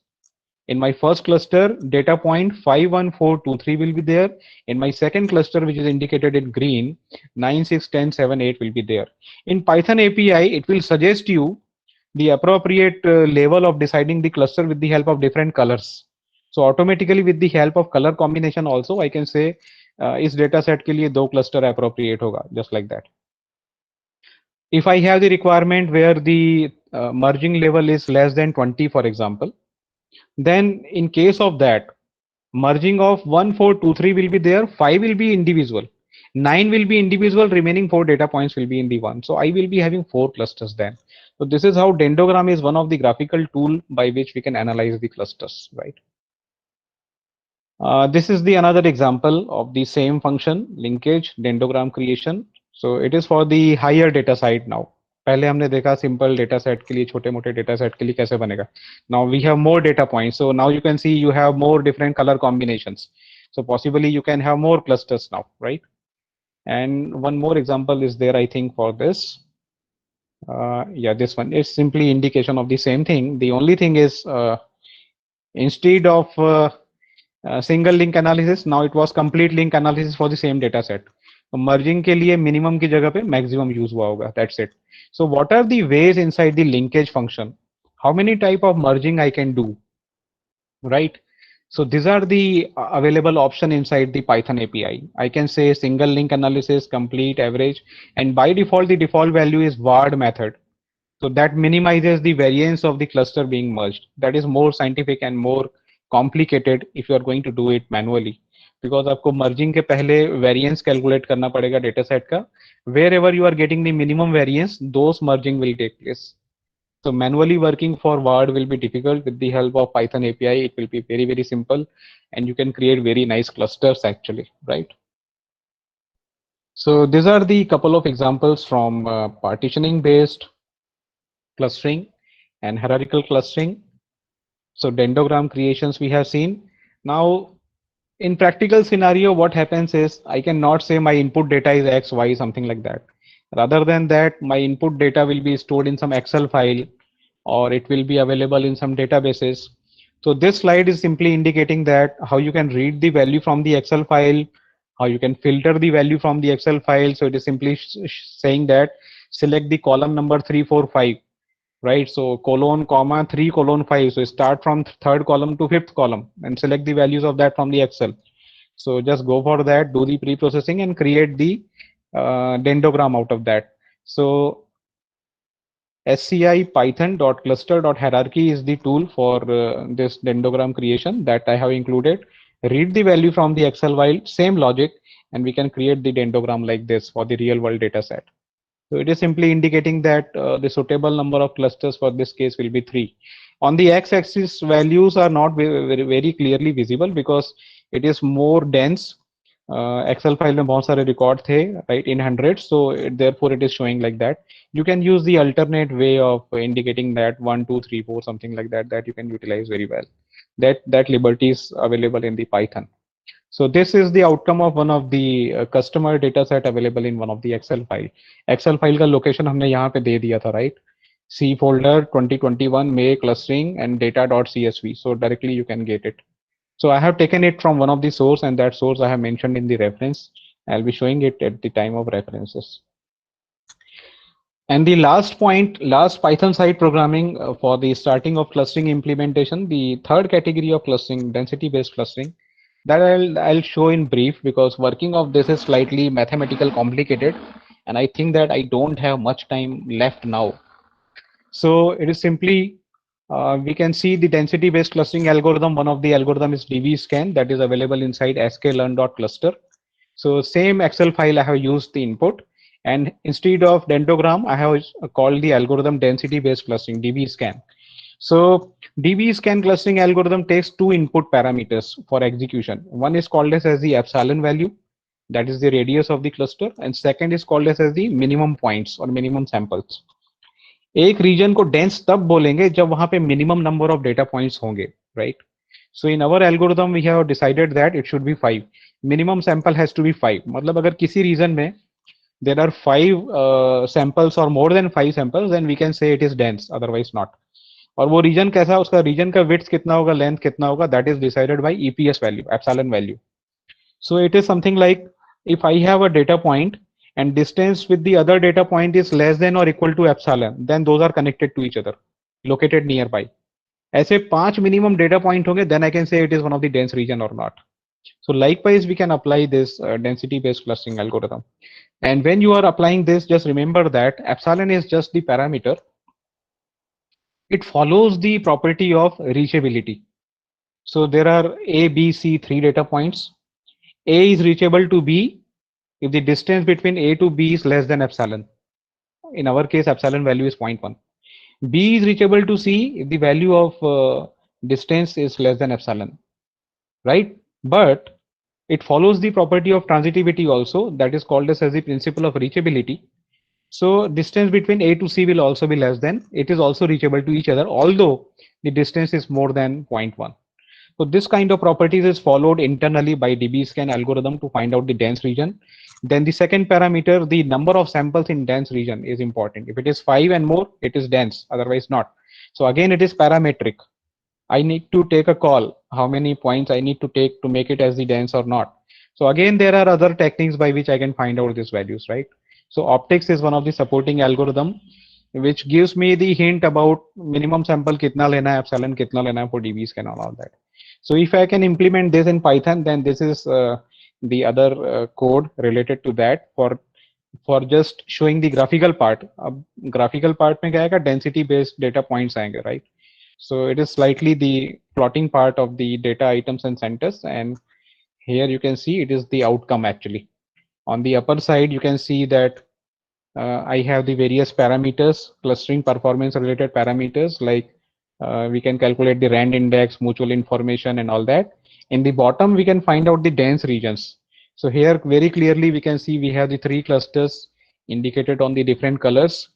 In my first cluster, data point 5, 1, 4, 2, 3 will be there. In my second cluster, which is indicated in green, 9, 6, 10, 7, 8 will be there. In Python API, it will suggest you the appropriate level of deciding the cluster with the help of different colors. So automatically with the help of color combination also, I can say इस data set के लिए दो cluster appropriate होगा, just like that. If I have the requirement where the merging level is less than 20, for example, then in case of that, merging of 1, 4, 2, 3 will be there, 5 will be individual, 9 will be individual, remaining 4 data points will be in the one. So I will be having 4 clusters then. So this is how dendrogram is one of the graphical tool by which we can analyze the clusters, right? This is the another example of the same function, linkage, dendrogram creation. So it is for the higher data side now. पहले हमने देखा simple data set के लिए, छोटे मोटे data set के लिए कैसे बनेगा. Now we have more data points. So now you can see you have more different color combinations. So possibly you can have more clusters now, right? And one more example is there, I think, for this. Yeah, this one is simply indication of the same thing. The only thing is instead of single link analysis, now it was complete link analysis for the same data set. So merging के लिए minimum की जगह पे maximum use हुआ होगा. That's it. So what are the ways inside the linkage function? How many type of merging I can do, right? So these are the available option inside the Python API. I can say single link analysis, complete, average, and by default, the default value is var method. So that minimizes the variance of the cluster being merged. That is more scientific and more complicated if you are going to do it manually, because आपको merging के पहले variance calculate करना पड़ेगा data set का. Wherever you are getting the minimum variance, those merging will take place. So manually working for Word will be difficult. With the help of Python API, it will be very, very simple, and you can create very nice clusters actually, right? So these are the couple of examples from partitioning based clustering and hierarchical clustering. So dendrogram creations we have seen. Now in practical scenario, what happens is I cannot say my input data is X, Y, something like that. Rather than that, my input data will be stored in some Excel file, or it will be available in some databases. So this slide is simply indicating that how you can read the value from the Excel file, how you can filter the value from the Excel file. So it is simply saying that select the column number 3, 4, 5, right? So colon, comma, 3, colon, 5. So start from third column to fifth column and select the values of that from the Excel. So just go for that, do the pre-processing and create the dendrogram out of that. So SCI python.cluster.hierarchy is the tool for this dendrogram creation that I have included. Read the value from the Excel file, same logic, and we can create the dendrogram like this for the real world data set. So it is simply indicating that the suitable number of clusters for this case will be 3. On the x-axis, values are not very clearly visible because it is more dense. Excel file में बहुत सारे record थे, right, in hundreds, so therefore it is showing like that. You can use the alternate way of indicating that 1, 2, 3, 4, something like that, that you can utilize very well. That liberty is available in the Python. So this is the outcome of one of the customer data set available in one of the Excel file. Excel file का location हमने यहाँ पे दे दिया था, right? C folder 2021 May clustering and data.csv. So directly you can get it. So I have taken it from one of the source, and that source I have mentioned in the reference. I'll be showing it at the time of references. And the last point, last Python side programming for the starting of clustering implementation, the third category of clustering, density-based clustering, that I'll show in brief because working of this is slightly mathematical complicated, and I think that I don't have much time left now. So it is simply we can see the density-based clustering algorithm. One of the algorithm is dbScan that is available inside sklearn.cluster. So same Excel file I have used the input, and instead of dendrogram, I have called the algorithm density-based clustering, dbScan. So dbScan clustering algorithm takes 2 input parameters for execution. One is called as the epsilon value, that is the radius of the cluster, and second is called as the minimum points or minimum samples. एक region को dense तब बोलेंगे जब वहां पे minimum number of data points होंगे, right? So in our algorithm we have decided that it should be 5. Minimum sample has to be 5. मतलब अगर किसी रीजन में there are 5 samples or more than 5 samples, then we can say it is dense, otherwise not. और वो reason कैसा, उसका reason का width कितना होगा, लेंथ कितना होगा, that is decided by EPS value, epsilon value. So it is something like if I have a data point and distance with the other data point is less than or equal to epsilon, then those are connected to each other, located nearby. ऐसे 5 minimum data point होंगे, then I can say it is one of the dense region or not. So likewise, we can apply this density-based clustering algorithm. And when you are applying this, just remember that epsilon is just the parameter. It follows the property of reachability. So there are A, B, C, 3 data points. A is reachable to B if the distance between A to B is less than epsilon. In our case, epsilon value is 0.1. B is reachable to C if the value of distance is less than epsilon, right? But it follows the property of transitivity also, that is called as the principle of reachability. So distance between A to C will also be less than, it is also reachable to each other, although the distance is more than 0.1. So this kind of properties is followed internally by dbScan algorithm to find out the dense region. Then the second parameter, the number of samples in dense region is important. If it is 5 and more, it is dense, otherwise not. So again, it is parametric. I need to take a call, how many points I need to take to make it as the dense or not. So again, there are other techniques by which I can find out these values, right? So optics is one of the supporting algorithm which gives me the hint about minimum sample kitna lena hai, epsilon kitna lena hai for dbScan and all that. So if I can implement this in Python, then this is the other code related to that for just showing the graphical part. Graphical part mein kya aayega, density based data points aayenge, right? So it is slightly the plotting part of the data items and centers, and here you can see it is the outcome actually. On the upper side, you can see that I have the various parameters, clustering performance related parameters, like we can calculate the RAND index, mutual information, and all that. In the bottom, we can find out the dense regions. So here very clearly we can see we have the 3 clusters indicated on the different colors,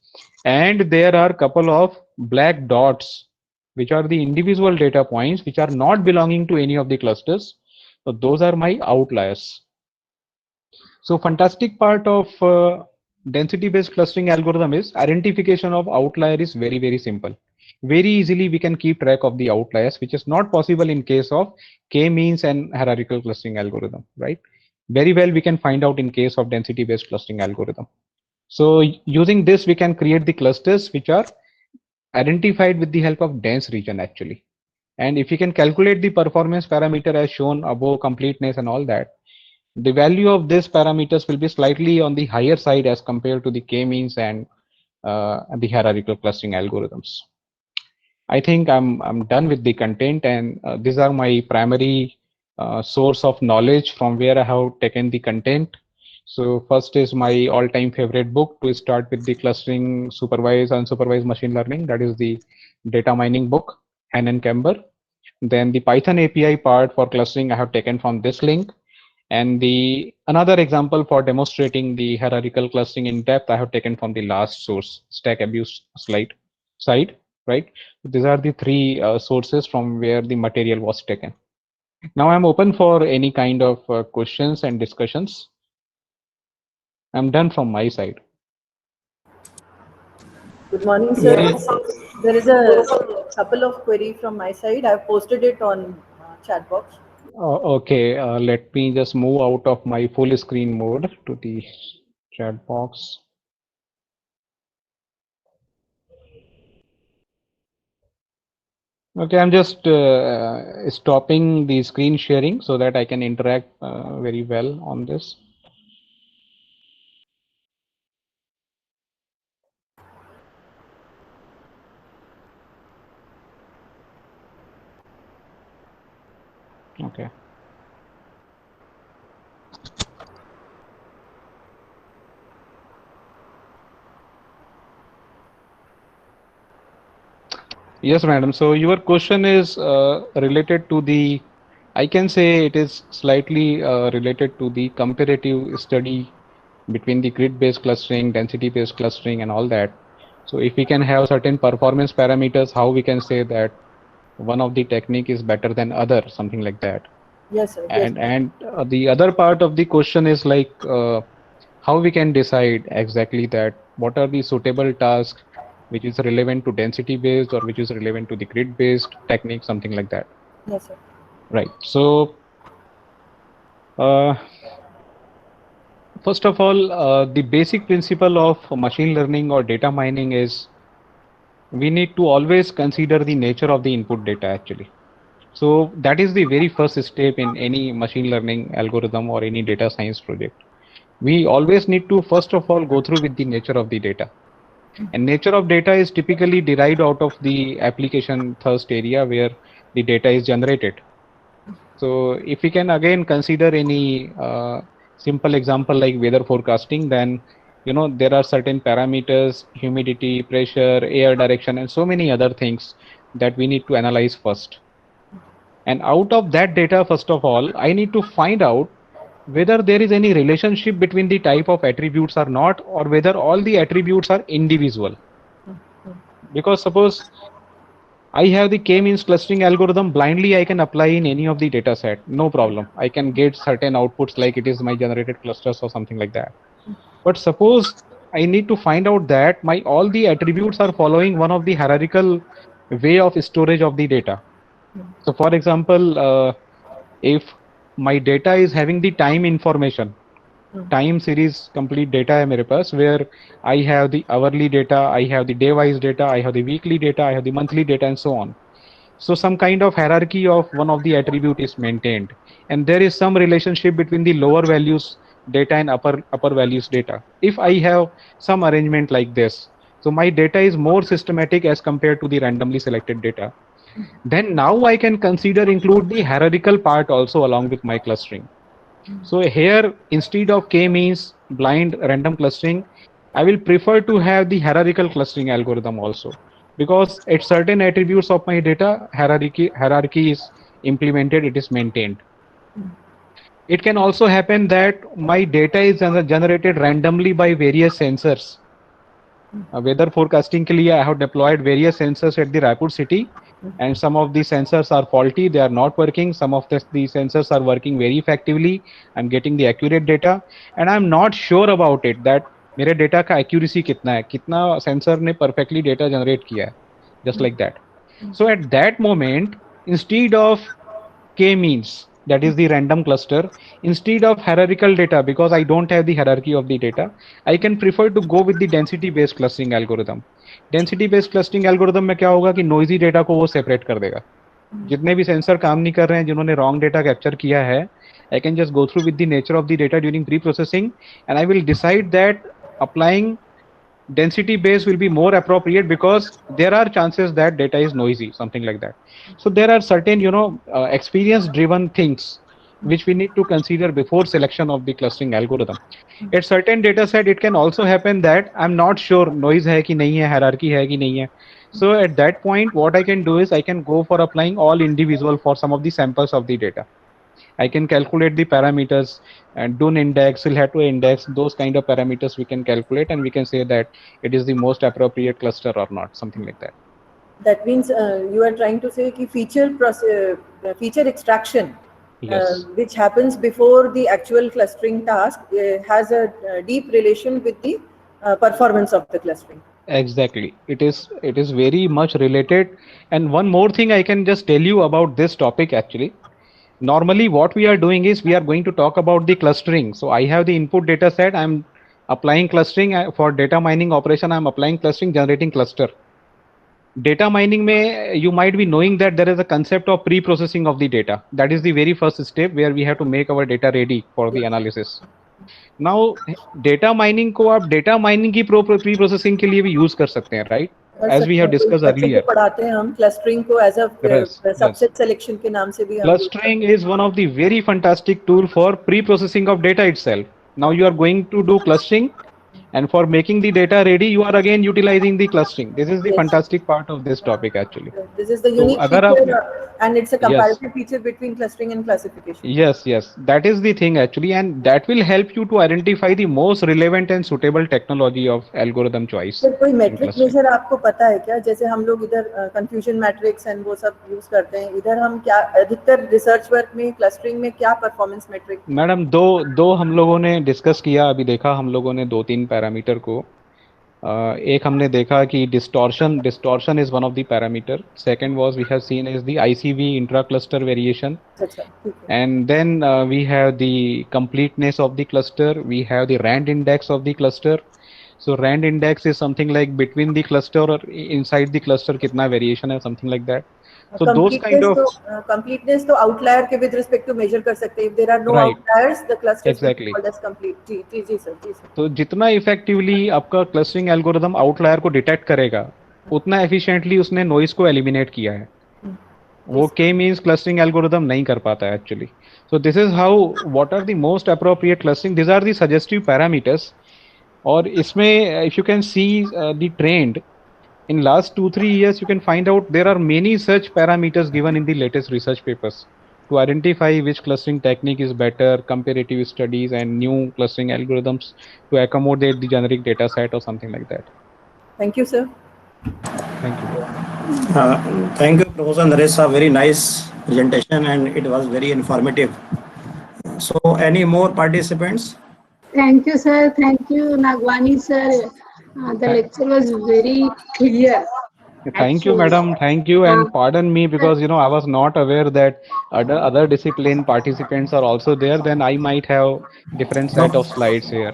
and there are couple of black dots which are the individual data points which are not belonging to any of the clusters. So those are my outliers. So fantastic part of density based clustering algorithm is identification of outlier is very, very simple. Very easily we can keep track of the outliers, which is not possible in case of k-means and hierarchical clustering algorithm, right? Very well we can find out in case of density based clustering algorithm. So using this, we can create the clusters which are identified with the help of dense region actually. And if you can calculate the performance parameter as shown above, completeness and all that, the value of these parameters will be slightly on the higher side as compared to the k-means and the hierarchical clustering algorithms. I think I'm done with the content, and these are my primary source of knowledge from where I have taken the content. So first is my all-time favorite book to start with the clustering supervised unsupervised machine learning. That is the data mining book, Hannon Kember. Then the Python API part for clustering I have taken from this link. And the another example for demonstrating the hierarchical clustering in depth I have taken from the last source, stack abuse side, right? These are the 3 sources from where the material was taken. Now I'm open for any kind of questions and discussions. I'm done from my side. Good morning, sir. There is a couple of queries from my side. I've posted it on chat box. Okay, let me just move out of my full screen mode to the chat box. Okay, I'm just stopping the screen sharing so that I can interact very well on this. Okay. Yes, madam. So your question is related to the, I can say it is slightly related to the comparative study between the grid-based clustering, density-based clustering, and all that. So if we can have certain performance parameters, how we can say that one of the technique is better than other, something like that. Yes, sir. And the other part of the question is like how we can decide exactly that what are the suitable tasks which is relevant to density based or which is relevant to the grid based technique, something like that. Yes, sir. Right. So first of all, the basic principle of machine learning or data mining is we need to always consider the nature of the input data actually. So that is the very first step in any machine learning algorithm or any data science project. We always need to first of all go through with the nature of the data. And nature of data is typically derived out of the application thirst area where the data is generated. So if we can again consider any simple example like weather forecasting, then there are certain parameters, humidity, pressure, air direction, and so many other things that we need to analyze first. And out of that data, first of all, I need to find out whether there is any relationship between the type of attributes or not, or whether all the attributes are individual. Because suppose I have the k-means clustering algorithm, blindly I can apply in any of the data set, no problem. I can get certain outputs like it is my generated clusters or something like that. But suppose I need to find out that my all the attributes are following one of the hierarchical way of storage of the data. So for example, if my data is having the time information, time series complete data है मेरे पास, where I have the hourly data, I have the day wise data, I have the weekly data, I have the monthly data, and so on. So some kind of hierarchy of one of the attribute is maintained, and there is some relationship between the lower values data and upper values data. If I have some arrangement like this, so my data is more systematic as compared to the randomly selected data. Then now I can consider include the hierarchical part also along with my clustering. So here, instead of k-means blind random clustering, I will prefer to have the hierarchical clustering algorithm also, because at certain attributes of my data, hierarchy is implemented, it is maintained. It can also happen that my data is generated randomly by various sensors. Weather forecasting के लिए I have deployed various sensors at the Raipur city, and some of the sensors are faulty, they are not working. Some of the sensors are working very effectively. I'm getting the accurate data, and I'm not sure about it that मेरे data का accuracy कितना है, कितना sensor ने perfectly data generate किया है, just like that. So at that moment, instead of k-means, that is the random cluster, instead of hierarchical data, because I don't have the hierarchy of the data, I can prefer to go with the density based clustering algorithm. Density based clustering algorithm में क्या होगा कि noisy data को वो separate कर देगा. जितने भी सेंसर काम नहीं कर रहे हैं, जिन्होंने रॉन्ग डेटा कैप्चर किया है, I can just go through with the nature of the data during pre-processing, and I will decide that applying density base will be more appropriate because there are chances that data is noisy, something like that. So there are certain, experience driven things which we need to consider before selection of the clustering algorithm. At certain data set, it can also happen that I'm not sure noise hai ki nahi hai, hierarchy hai ki nahi hai. So at that point, what I can do is I can go for applying all individual for some of the samples of the data. I can calculate the parameters, and Dun index, Silhouette index, those kind of parameters we can calculate, and we can say that it is the most appropriate cluster or not, something like that. That means you are trying to say that feature extraction, Yes. which happens before the actual clustering task, has a deep relation with the performance of the clustering. Exactly. It is very much related. And one more thing I can just tell you about this topic actually. Normally what we are doing is we are going to talk about the clustering. So I have the input data set, I'm applying clustering for data mining operation, I'm applying clustering, generating cluster. Data mining may, you might be knowing that there is a concept of pre-processing of the data. That is the very first step where we have to make our data ready for the analysis. Now data mining को आप data mining की pre-processing के लिए भी use कर सकते हैं, right? As we have discussed earlier. पढ़ाते हैं हम clustering को as a subset selection के नाम से भी. Clustering is one of the very fantastic tool for pre-processing of data itself. Now you are going to do clustering, and for making the data ready, you are again utilizing the clustering. This is the fantastic part of this topic actually. This is the unique feature, and it's a comparative feature between clustering and classification. Yes, that is the thing actually, and that will help you to identify the most relevant and suitable technology of algorithm choice. तो कोई metric measure आपको पता है क्या? जैसे हम लोग इधर confusion matrix and वो सब use करते हैं, इधर हम क्या अधिकतर research work में clustering में क्या performance metric? मैडम दो हम लोगों ने डिस्कस किया, अभी देखा हम लोगों ने 2-3 पैरामीटर को. एक हमने देखा कि distortion is one of the parameter. Second was we have seen is the ICV intra-cluster variation. And then we have the completeness of the cluster. We have the RAND index of the cluster. So RAND index is something like between the cluster or inside the cluster कितना variation है, something like that. So those kind of completeness तो outlier के with respect to measure कर सकते हैं. If there are no outliers, the cluster is called as complete. जी sir. तो जितना effectively आपका clustering algorithm outlier को detect करेगा, उतना efficiently उसने noise को eliminate किया है. वो k-means clustering algorithm नहीं कर पाता है actually. So this is how, what are the most appropriate clustering? These are the suggestive parameters. और इसमें if you can see the trend in last 2-3 years, you can find out there are many such parameters given in the latest research papers to identify which clustering technique is better, comparative studies and new clustering algorithms to accommodate the generic data set or something like that. Thank you, sir. Thank you. Thank you, Professor Naresh. Very nice presentation and it was very informative. So, any more participants? Thank you, sir. Thank you, Nagwani, sir. The lecture was very clear. Thank you, madam. Thank you, and pardon me because I was not aware that other discipline participants are also there. Then I might have different set of slides here.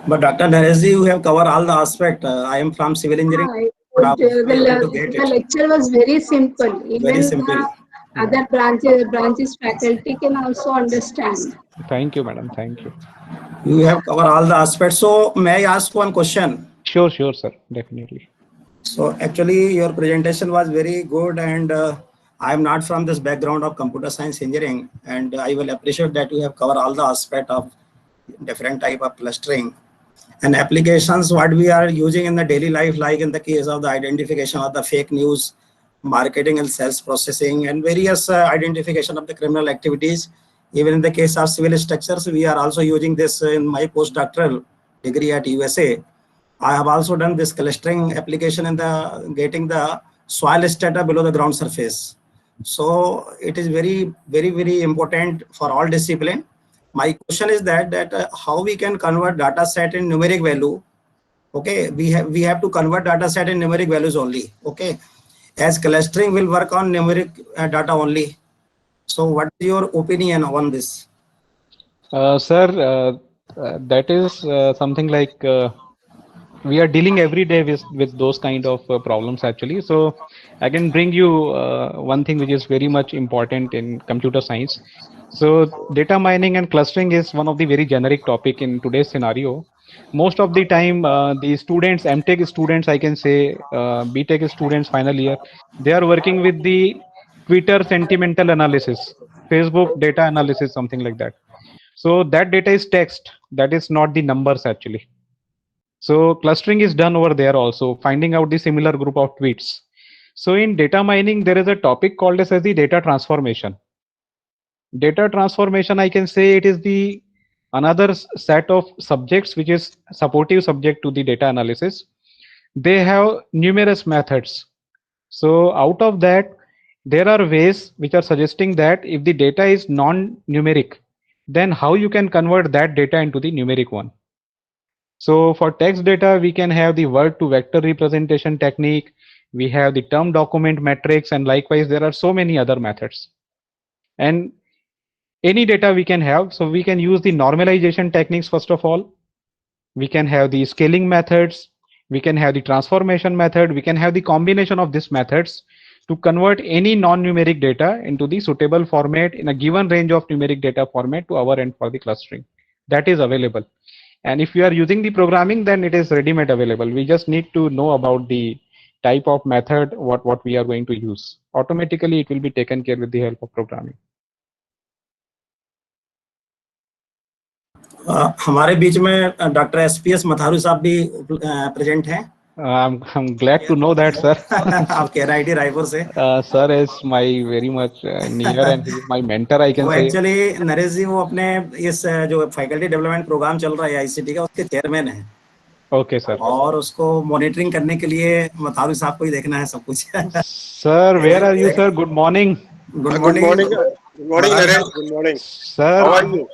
But Dr. Naresh, you have covered all the aspect. I am from civil engineering. The lecture was very simple. Even other branches faculty can also understand. Thank you, madam. Thank you. You have covered all the aspects. So may I ask one question? Sure, sir. Definitely. So actually your presentation was very good and I am not from this background of computer science engineering, and I will appreciate that you have covered all the aspect of different type of clustering and applications what we are using in the daily life, like in the case of the identification of the fake news, marketing and sales processing, and various identification of the criminal activities. Even in the case of civil structures, we are also using this in my postdoctoral degree at USA. I have also done this clustering application in the getting the soil strata below the ground surface. So it is very important for all discipline. My question is that how we can convert data set in numeric value. Okay, we have to convert data set in numeric values only. Okay, as clustering will work on numeric data only. So what is your opinion on this? Sir, that is something like we are dealing every day with those kind of problems actually. So I can bring you one thing which is very much important in computer science. So data mining and clustering is one of the very generic topic in today's scenario. Most of the time, the students, MTech students, I can say, BTech students final year, they are working with the Twitter sentimental analysis, Facebook data analysis, something like that. So that data is text, that is not the numbers actually. So clustering is done over there also, finding out the similar group of tweets. So in data mining, there is a topic called as the data transformation. Data transformation, I can say it is the another set of subjects which is supportive subject to the data analysis. They have numerous methods. So out of that, there are ways which are suggesting that if the data is non-numeric, then how you can convert that data into the numeric one. So for text data, we can have the word to vector representation technique. We have the term document metrics, and likewise, there are so many other methods. And any data we can have, so we can use the normalization techniques first of all. We can have the scaling methods. We can have the transformation method. We can have the combination of these methods to convert any non-numeric data into the suitable format in a given range of numeric data format to our end for the clustering. That is available. And if we are using the programming, then it is ready-made available. We just need to know about the type of method, what we are going to use. Automatically, it will be taken care with the help of programming. हमारे बीच में doctor SPS Matharu साहब भी present हैं. I'm glad to know that, sir. आप KRIT Raipur से. Sir is my very much near and he is my mentor, I can say. Actually, Naresh जी वो अपने इस जो फैकल्टी डेवलपमेंट प्रोग्राम चल रहा है ICT का, उसके चेयरमैन हैं. Okay, sir. और उसको मॉनिटरिंग करने के लिए मथारू साहब को ही देखना है सब कुछ. Sir, where are you, sir? Good morning. Good morning. Good morning, Naresh. Good morning. Sir, how are you?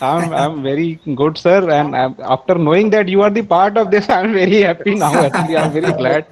I'm very good, sir. And after knowing that you are the part of this, I'm very happy now. Actually, I'm very glad.